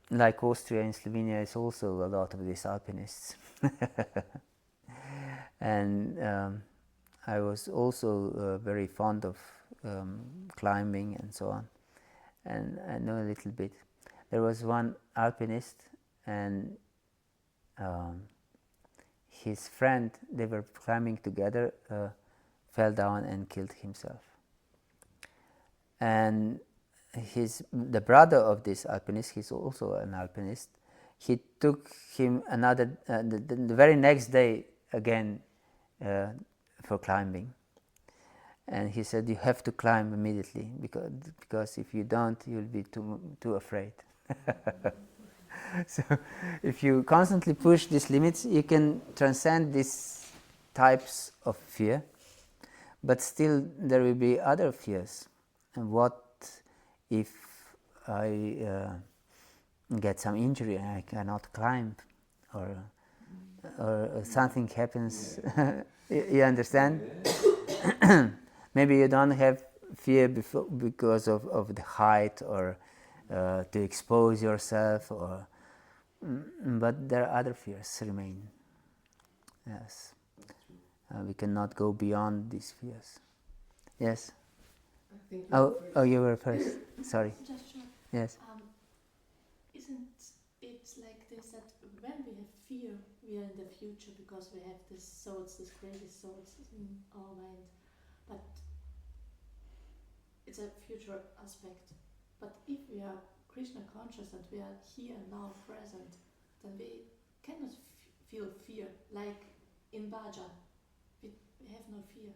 Like Austria and Slovenia is also a lot of these alpinists. And I was also very fond of climbing and so on, and I know a little bit. There was one alpinist, and his friend, they were climbing together, fell down and killed himself. And the brother of this alpinist, he's also an alpinist, he took him the very next day again for climbing. And he said, you have to climb immediately, because if you don't, you'll be too afraid. So if you constantly push these limits, you can transcend these types of fear, but still there will be other fears. And what if I get some injury and I cannot climb, or something happens? You understand? Maybe you don't have fear because of the height, or to expose yourself, but there are other fears remain. Yes, we cannot go beyond these fears. Yes. I think Oh, you were first. Sorry. Just short. Yes. Isn't it like this, that when we have fear, we are in the future because we have these thoughts, these crazy thoughts in our mind, but it's a future aspect. But if we are Krishna conscious and we are here and now present, then we cannot feel fear. Like in bhajan, we have no fear.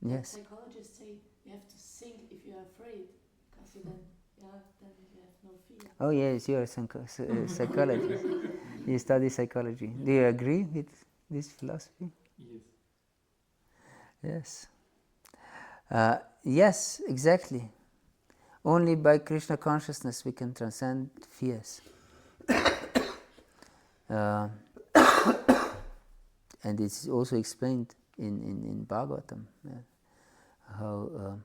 Yes. Psychologists say you have to think if you are afraid, because then you have no fear. Oh yes, you are a psychologist. You study psychology. Do you agree with this philosophy? Yes. Yes. Yes, exactly. Only by Krishna consciousness we can transcend fears. And it's also explained in Bhagavatam, how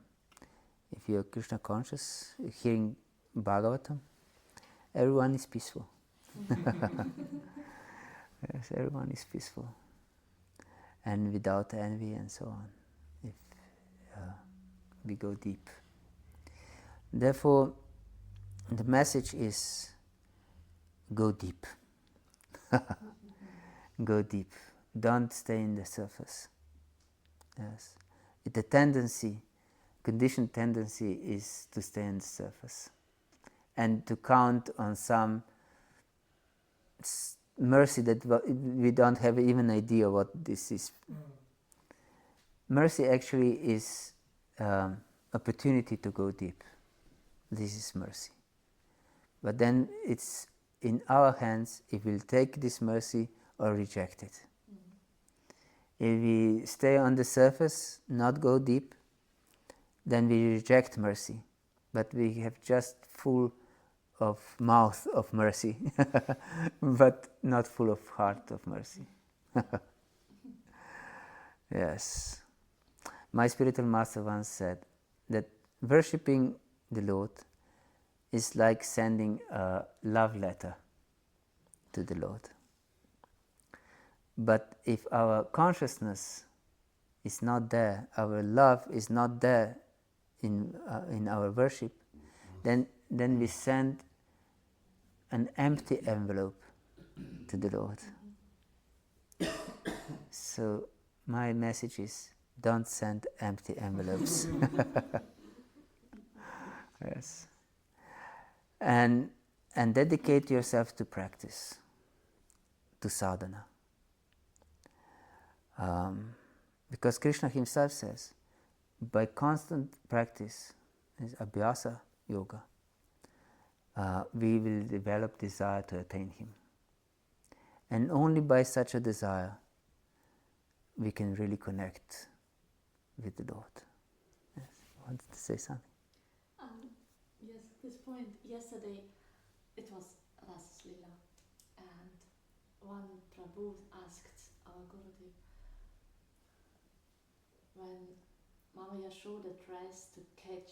if you are Krishna conscious, hearing Bhagavatam, everyone is peaceful. Yes, everyone is peaceful, and without envy and so on, if we go deep. Therefore, the message is go deep. Go deep. Don't stay in the surface. Yes. The tendency, conditioned tendency, is to stay on the surface and to count on some mercy that we don't have even idea what this is. Mercy actually is opportunity to go deep. This is mercy. But then it's in our hands if we'll take this mercy or reject it. If we stay on the surface, not go deep, then we reject mercy. But we have just full of mouth of mercy, but not full of heart of mercy. Yes. My spiritual master once said that worshipping the Lord is like sending a love letter to the Lord. But if our consciousness is not there, our love is not there in our worship, then we send an empty envelope to the Lord. So my message is, don't send empty envelopes. Yes. And dedicate yourself to practice, to sadhana. Because Krishna himself says, by constant practice, is abhyasa yoga, we will develop desire to attain him. And only by such a desire we can really connect with the Lord. Yes, I wanted to say something. Yes, this point, yesterday it was Ras Lila, and one Prabhu asked our Gurudev, when Mama Yashoda tries to catch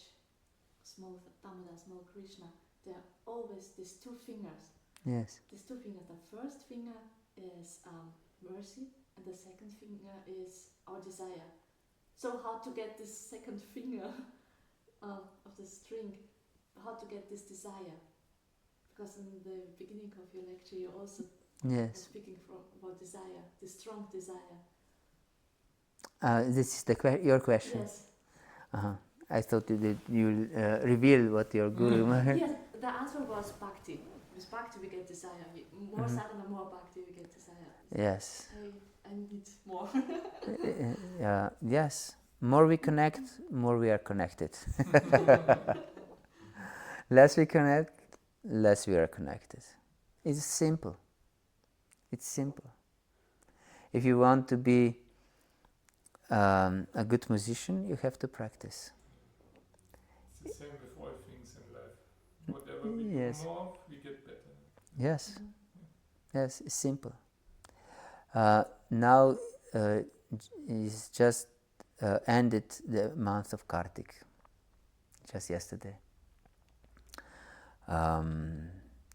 small Damodar, small Krishna, there are always these two fingers. Yes. These two fingers. The first finger is mercy, and the second finger is our desire. So how to get this second finger of the string? How to get this desire? Because in the beginning of your lecture, you also were speaking about desire, the strong desire. This is your question. Yes. I thought that you'll reveal what your guru. Yes, the answer was bhakti. With bhakti we get desire. More sadhana, more bhakti we get desire. Yes. I need more. Yes. More we connect, more we are connected. Less we connect, less we are connected. It's simple. It's simple. If you want to be a good musician, you have to practice. It's the same with all things in life. Whatever we do more, we get better. Yes. Yes, it's simple. Now is just ended the month of Kartik, just yesterday.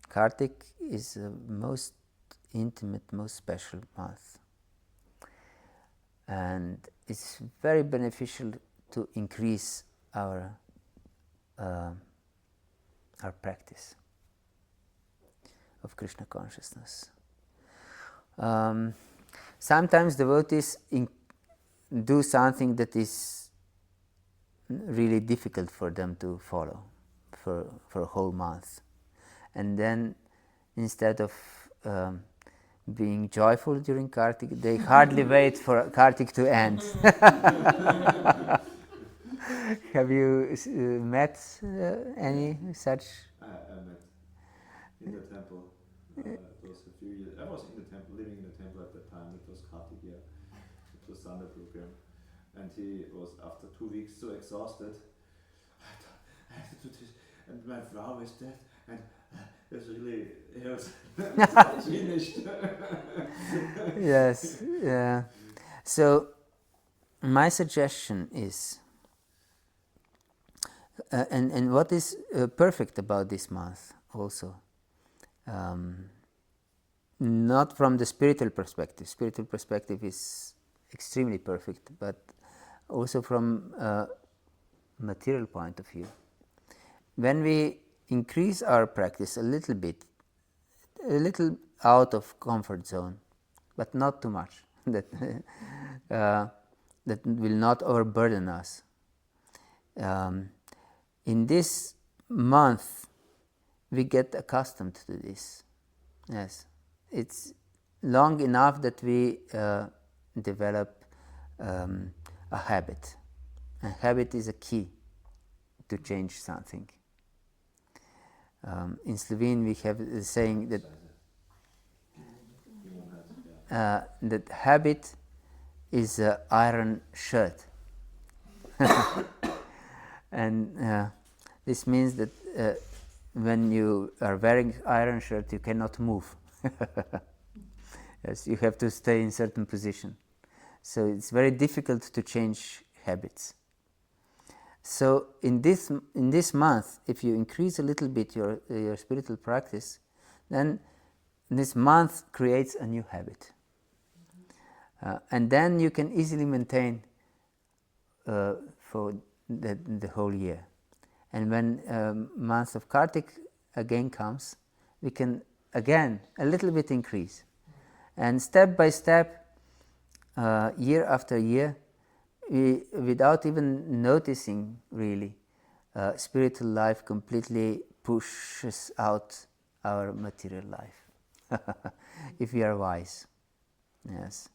Kartik is the most intimate, most special month, and it's very beneficial to increase our practice of Krishna consciousness. Sometimes devotees do something that is really difficult for them to follow for a whole month, and then instead of being joyful during Kartik, they hardly wait for Kartik to end. Have you met any such? I met in the temple. It was a few years. I was in the temple, living in the temple at that time. It was Kartik year. It was Sunday program, and he was after 2 weeks so exhausted. I had to do this, and my Frau is dead, and it's really he was finished. Yes. Yeah. So my suggestion is, and what is perfect about this month also, not from the spiritual perspective. Spiritual perspective is extremely perfect, but also from a material point of view. When we increase our practice a little bit, a little out of comfort zone, but not too much, that will not overburden us. In this month, we get accustomed to this. Yes, it's long enough that we develop a habit. A habit is a key to change something. In Slovene, we have the saying that that habit is an iron shirt. And this means that when you are wearing iron shirt, you cannot move. Yes, you have to stay in certain position. So it's very difficult to change habits. So in this month, if you increase a little bit your spiritual practice, then this month creates a new habit. And then you can easily maintain for the whole year. And when month of Kartik again comes, we can again a little bit increase. And step by step, year after year, we, without even noticing really, spiritual life completely pushes out our material life. If we are wise. Yes.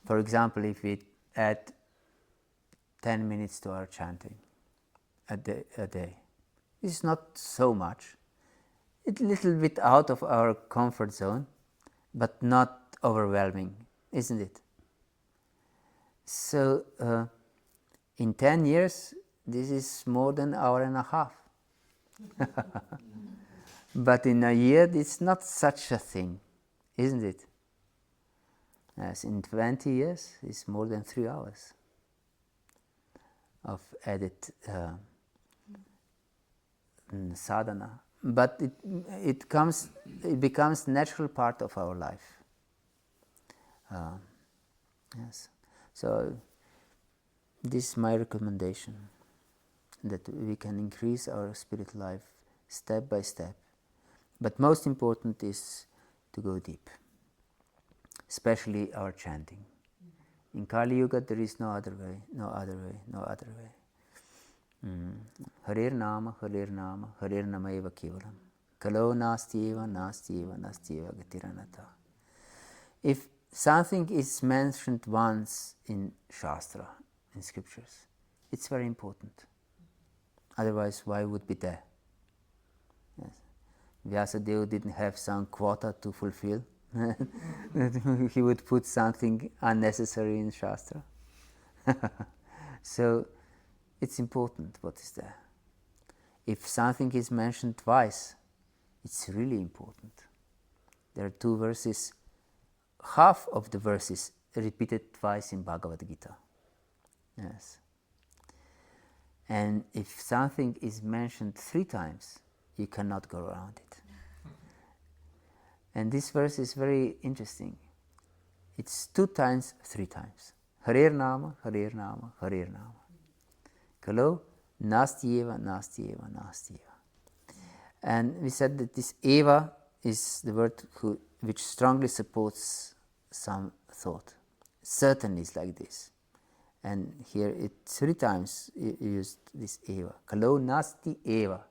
For example, if we add 10 minutes to our chanting a day, it's not so much. It's a little bit out of our comfort zone, but not overwhelming, isn't it? So In 10 years, this is more than an hour and a half. But in a year, it's not such a thing, isn't it? As in 20 years, it's more than 3 hours of added sadhana. But it becomes natural part of our life. Yes. So this is my recommendation, that we can increase our spiritual life step by step. But most important is to go deep, especially our chanting. In Kali Yuga there is no other way, no other way, no other way. Harer Nama, Harer Nama, Harer Nama eva kevalam. Kalo nasti eva, nasti eva, nasti eva gatiranata. If something is mentioned once in Shastra, in scriptures, it's very important. Otherwise, why would be there? Yes. Vyasadeva didn't have some quota to fulfill. He would put something unnecessary in Shastra. So it's important what is there. If something is mentioned twice, it's really important. There are 2 verses, half of the verses repeated twice in Bhagavad-Gita. Yes. And if something is mentioned 3 times, you cannot go around it. And this verse is very interesting. It's 2 times, 3 times. Harer Nama, Harer Nama, Harer Nama. Kalo, nasti eva, nasti eva, nasti eva. And we said that this eva is the word which strongly supports some thought. Certainly it's like this. And here it 3 times used this eva. Kalo nasti eva.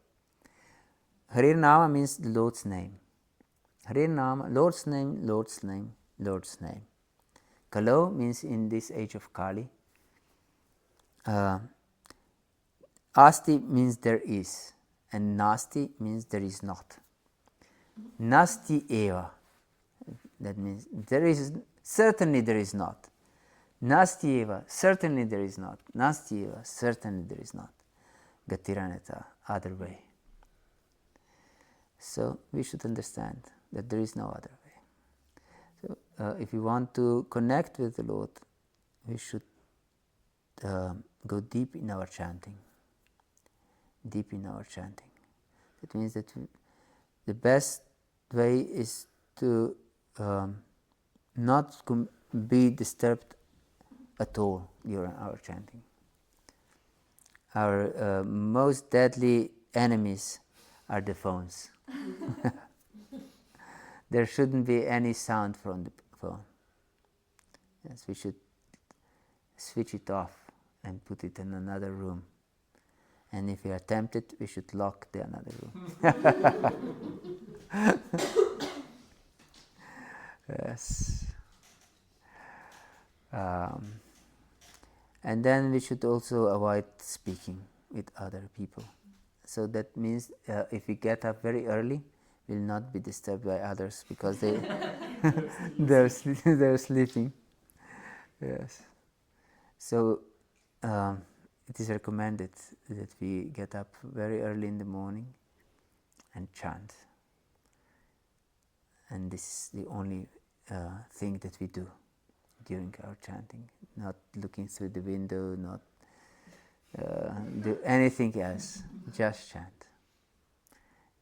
Harer Nama means the Lord's name. Harer Nama, Lord's name, Lord's name, Lord's name. Kalo means in this age of Kali. Asti means there is, and nasti means there is not. Nasti eva, that means there is, certainly there is not. Nasti eva, certainly there is not. Nasti eva, certainly there is not. Gatiraneta, other way. So we should understand that there is no other way. So if we want to connect with the Lord, we should go deep in our chanting. Deep in our chanting. That means that the best way is to not be disturbed at all during our chanting. Our most deadly enemies are the phones. There shouldn't be any sound from the phone. Yes, we should switch it off and put it in another room. And if we are tempted, we should lock the another room. Yes. And then we should also avoid speaking with other people. So that means if we get up very early, we'll not be disturbed by others because they're sleeping. Yes. So it is recommended that we get up very early in the morning and chant. And this is the only thing that we do during our chanting. Not looking through the window, not do anything else. Just chant.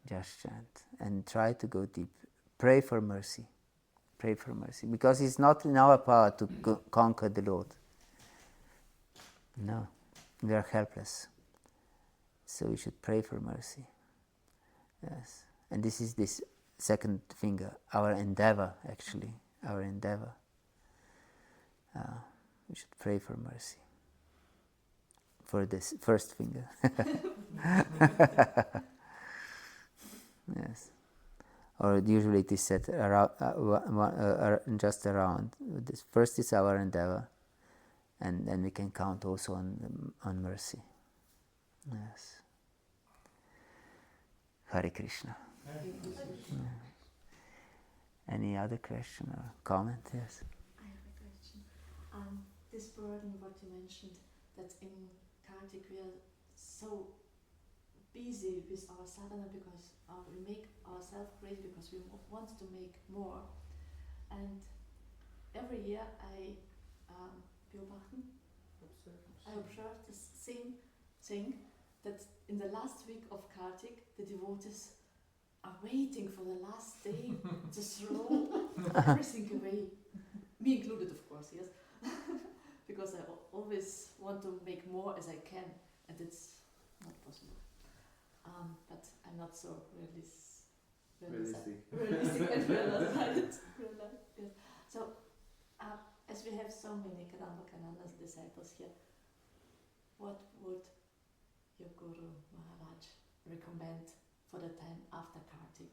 Just chant. And try to go deep. Pray for mercy. Pray for mercy. Because it's not in our power to conquer the Lord. No. We are helpless. So we should pray for mercy. Yes. And this is this second finger, our endeavor actually, our endeavor. We should pray for mercy. For this first finger. Yes. Or usually it is set around, just around. This first is our endeavor. And then we can count also on mercy. Yes. Hare Krishna. Any other question or comment? Yes. I have a question. This burden, what you mentioned, that in Kartik we are so busy with our sadhana because we make ourselves great because we want to make more. And every year I observe the same thing, that in the last week of Kartik the devotees are waiting for the last day to throw everything away. Me included, of course, yes. Because I always want to make more as I can, and it's not possible. But I'm not so realistic and realized. Yes. So, as we have so many Kadamba disciples here, what would your Guru Maharaj recommend for the time after Kartik?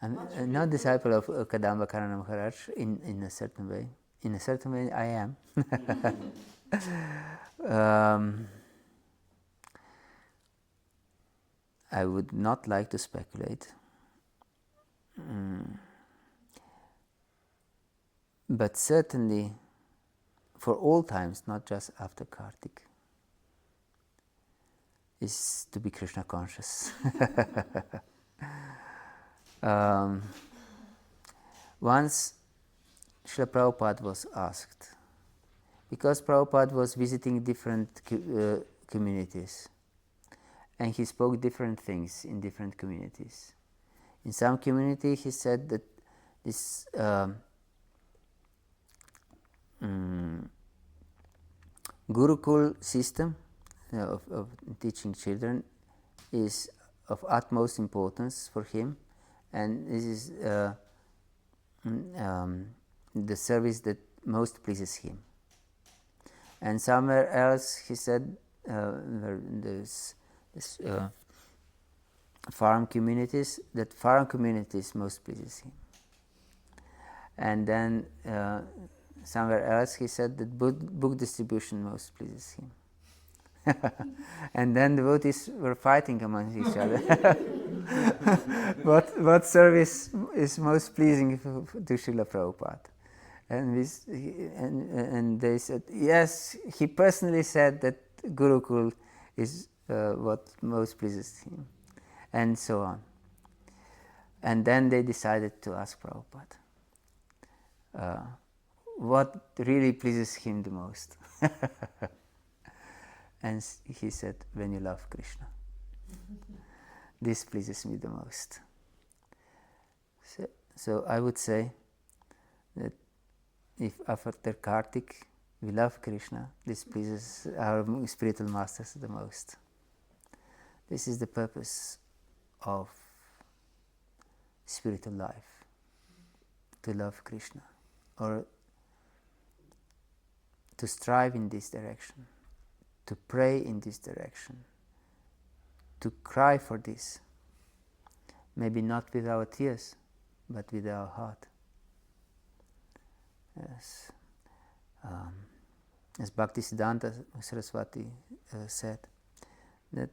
I'm not a disciple of Kadamba Karana Maharaj in a certain way. In a certain way, I am. I would not like to speculate. But certainly, for all times, not just after Kartik, is to be Krishna conscious. Once Srila Prabhupada was asked, because Prabhupada was visiting different communities, and he spoke different things in different communities. In some community he said that this Gurukul system of teaching children is of utmost importance for him, and this is the service that most pleases him. And somewhere else he said there's farm communities, that farm communities most pleases him. And then somewhere else he said that book distribution most pleases him. And then the devotees were fighting among each other. What service is most pleasing to Srila Prabhupada? And they said, yes, he personally said that Gurukul is what most pleases him, and so on. And then they decided to ask Prabhupada what really pleases him the most. And he said, when you love Krishna. This pleases me the most. So I would say that if after Kartik we love Krishna, this pleases our spiritual masters the most. This is the purpose of spiritual life, to love Krishna, or to strive in this direction, to pray in this direction, to cry for this, maybe not with our tears, but with our heart. Yes. As Bhaktisiddhanta Saraswati said, that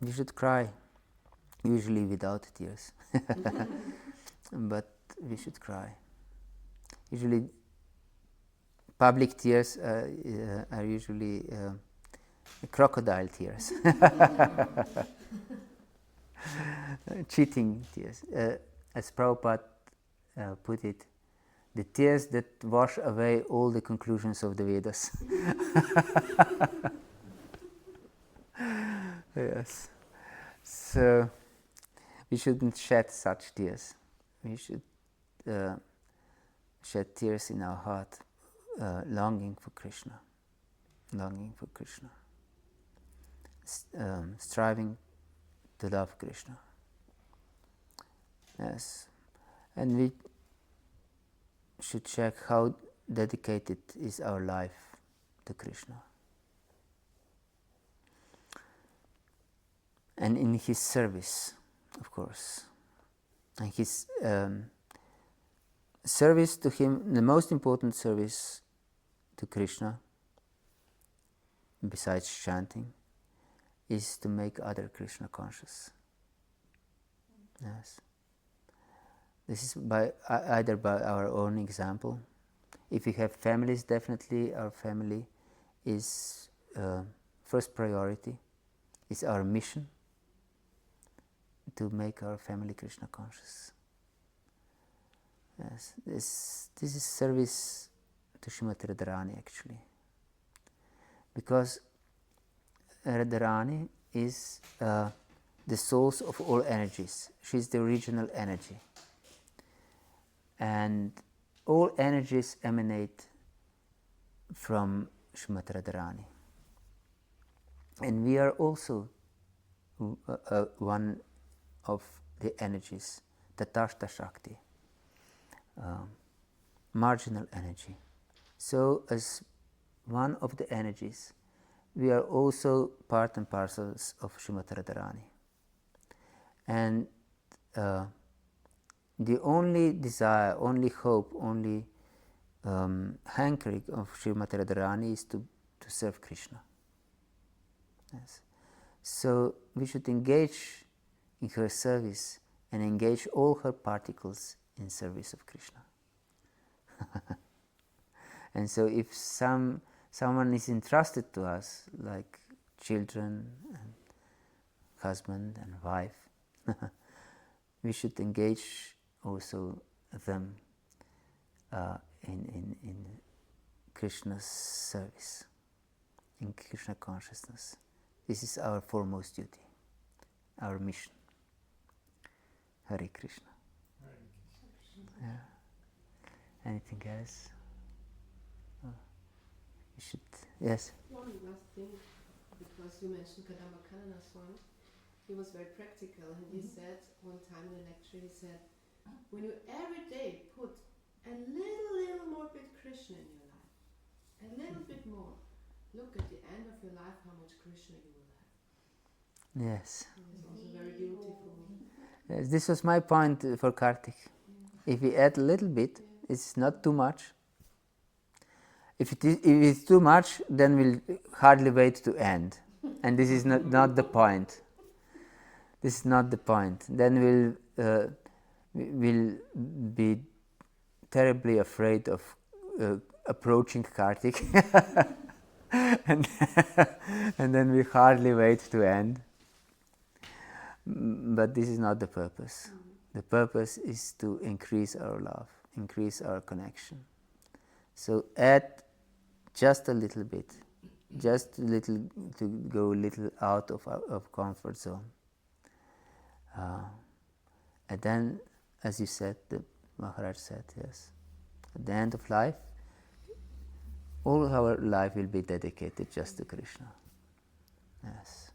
we should cry, usually without tears, but we should cry. Usually public tears are usually crocodile tears, cheating tears. As Prabhupada put it, the tears that wash away all the conclusions of the Vedas. Yes. So we shouldn't shed such tears. We should shed tears in our heart, longing for Krishna, striving to love Krishna. Yes. And we should check how dedicated is our life to Krishna. And in his service, of course. And his service to him, the most important service to Krishna, besides chanting, is to make other Krishna conscious. Yes. This is either by our own example. If we have families, definitely our family is first priority, is our mission to make our family Krishna conscious. Yes, this is service to Srimati Radharani actually, because Radharani is the source of all energies. She is the original energy, and all energies emanate from Srimati Radharani, and we are also one of the energies, Tatartha Shakti, marginal energy. So as one of the energies, we are also part and parcels of Srimati Radharani. And the only desire, only hope, only hankering of Srimati Radharani is to serve Krishna. Yes. So we should engage in her service and engage all her particles in service of Krishna. And so if someone is entrusted to us, like children and husband and wife, we should engage also them in Krishna's service, in Krishna consciousness. This is our foremost duty, our mission. Hare Krishna. Hare Krishna. Yeah. Anything else? Oh, you should. Yes. One last thing, because you mentioned Kadamba Kanana's one. He was very practical, and he said one time in a lecture, he said, when you every day put a little more bit Krishna in your life, a little bit more, look at the end of your life how much Krishna you will have. Yes. And it's also very beautiful. Yes, this was my point for Kartik. If we add a little bit, it's not too much. If it's too much, then we'll hardly wait to end. And this is not the point. This is not the point. Then we'll be terribly afraid of approaching Kartik. and then we hardly wait to end. But this is not the purpose. The purpose is to increase our love, increase our connection. So add just a little bit, just a little, to go a little out of comfort zone. And then, as you said, the Maharaj said, yes, at the end of life, all our life will be dedicated just to Krishna. Yes.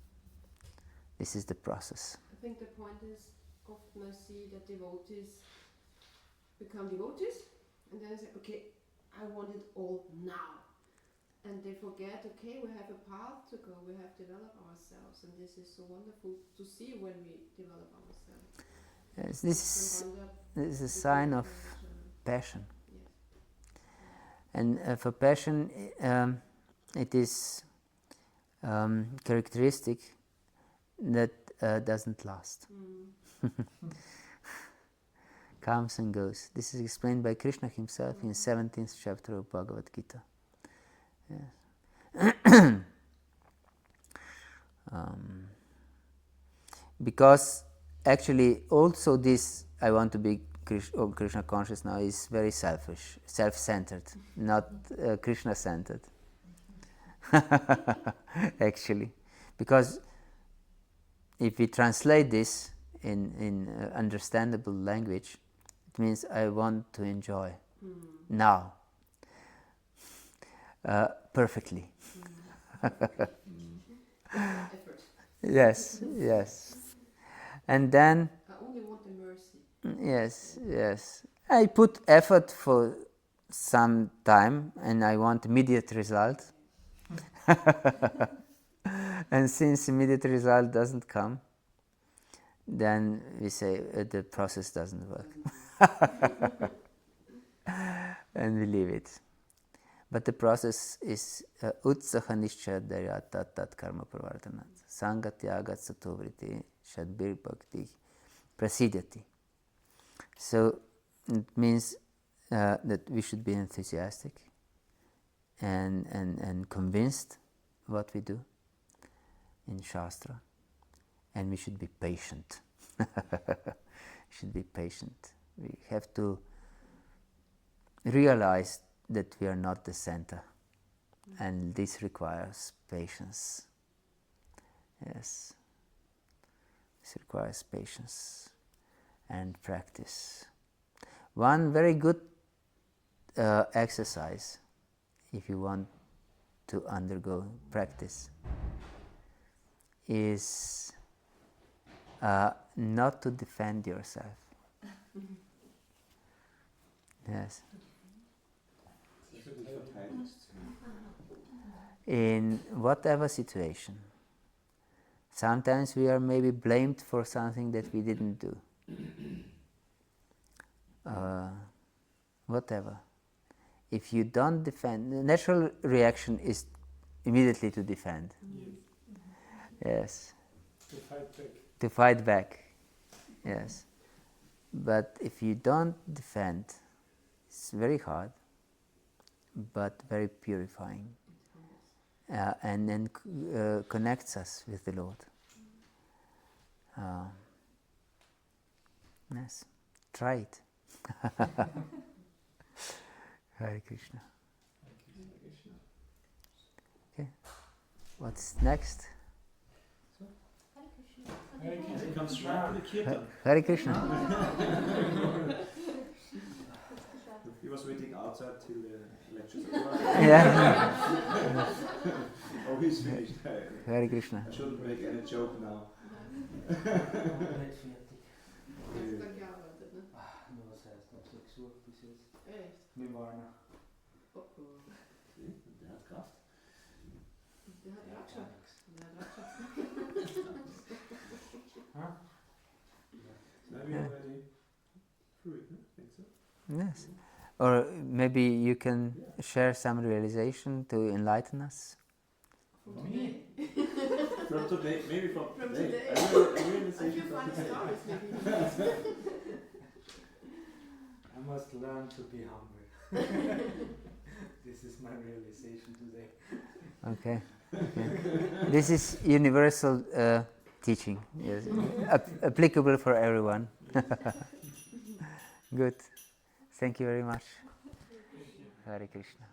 This is the process. I think the point is, often I see that devotees become devotees, and then they say, okay, I want it all now. And they forget, okay, we have a path to go, we have to develop ourselves, and this is so wonderful to see when we develop ourselves. Yes, this is a sign of passion. Yes. And for passion, it is characteristic that doesn't last. Comes and goes. This is explained by Krishna himself in 17th chapter of Bhagavata-gita. Yes. Because actually also this, I want to be Krishna conscious now, is very selfish, self-centered, not Krishna-centered. Actually, because if we translate this in understandable language, it means I want to enjoy now, perfectly. Effort. Yes, yes. And then, I only want the mercy. yes, yes. I put effort for some time and I want immediate result. And since immediate result doesn't come, then we say the process doesn't work. And we leave it. But the process is utsaha nishchaya tat karma pravartanat sangatyagat satovriti shadbir bhakti prasidhyati. So it means that we should be enthusiastic and convinced what we do in Shastra, and we should be patient. Should be patient. We have to realize that we are not the center, and this requires patience. Yes, this requires patience and practice. One very good exercise, if you want to undergo practice, is not to defend yourself. Yes. In whatever situation. Sometimes we are maybe blamed for something that we didn't do. Whatever. If you don't defend, the natural reaction is immediately to defend. Yes. To fight back. To fight back. Yes. But if you don't defend, it's very hard, but very purifying. And then connects us with the Lord. Yes. Try it. Hare Krishna. Okay. What's next? Hare Krishna. It comes right to the kirtan. Hare Krishna. He was waiting outside till the lectures are over. Yeah. Oh, he's finished. Hare Krishna. I shouldn't make any joke now. Hast du dann gearbeitet, ne? Nur das heißt, noch 6 Uhr bis jetzt. Echt? Mit Warner. Oh oh. Der hat Kraft. Der hat Ratscha. Der hat Ratscha. Now we are ready. Through it, no? I think so. Yes. Or maybe you can share some realization to enlighten us. From today. From today, maybe from today. I I feel funny stories maybe. I must learn to be humble. This is my realization today. Okay. This is universal teaching. Yes. Applicable for everyone. Good. Thank you very much. Hare Krishna.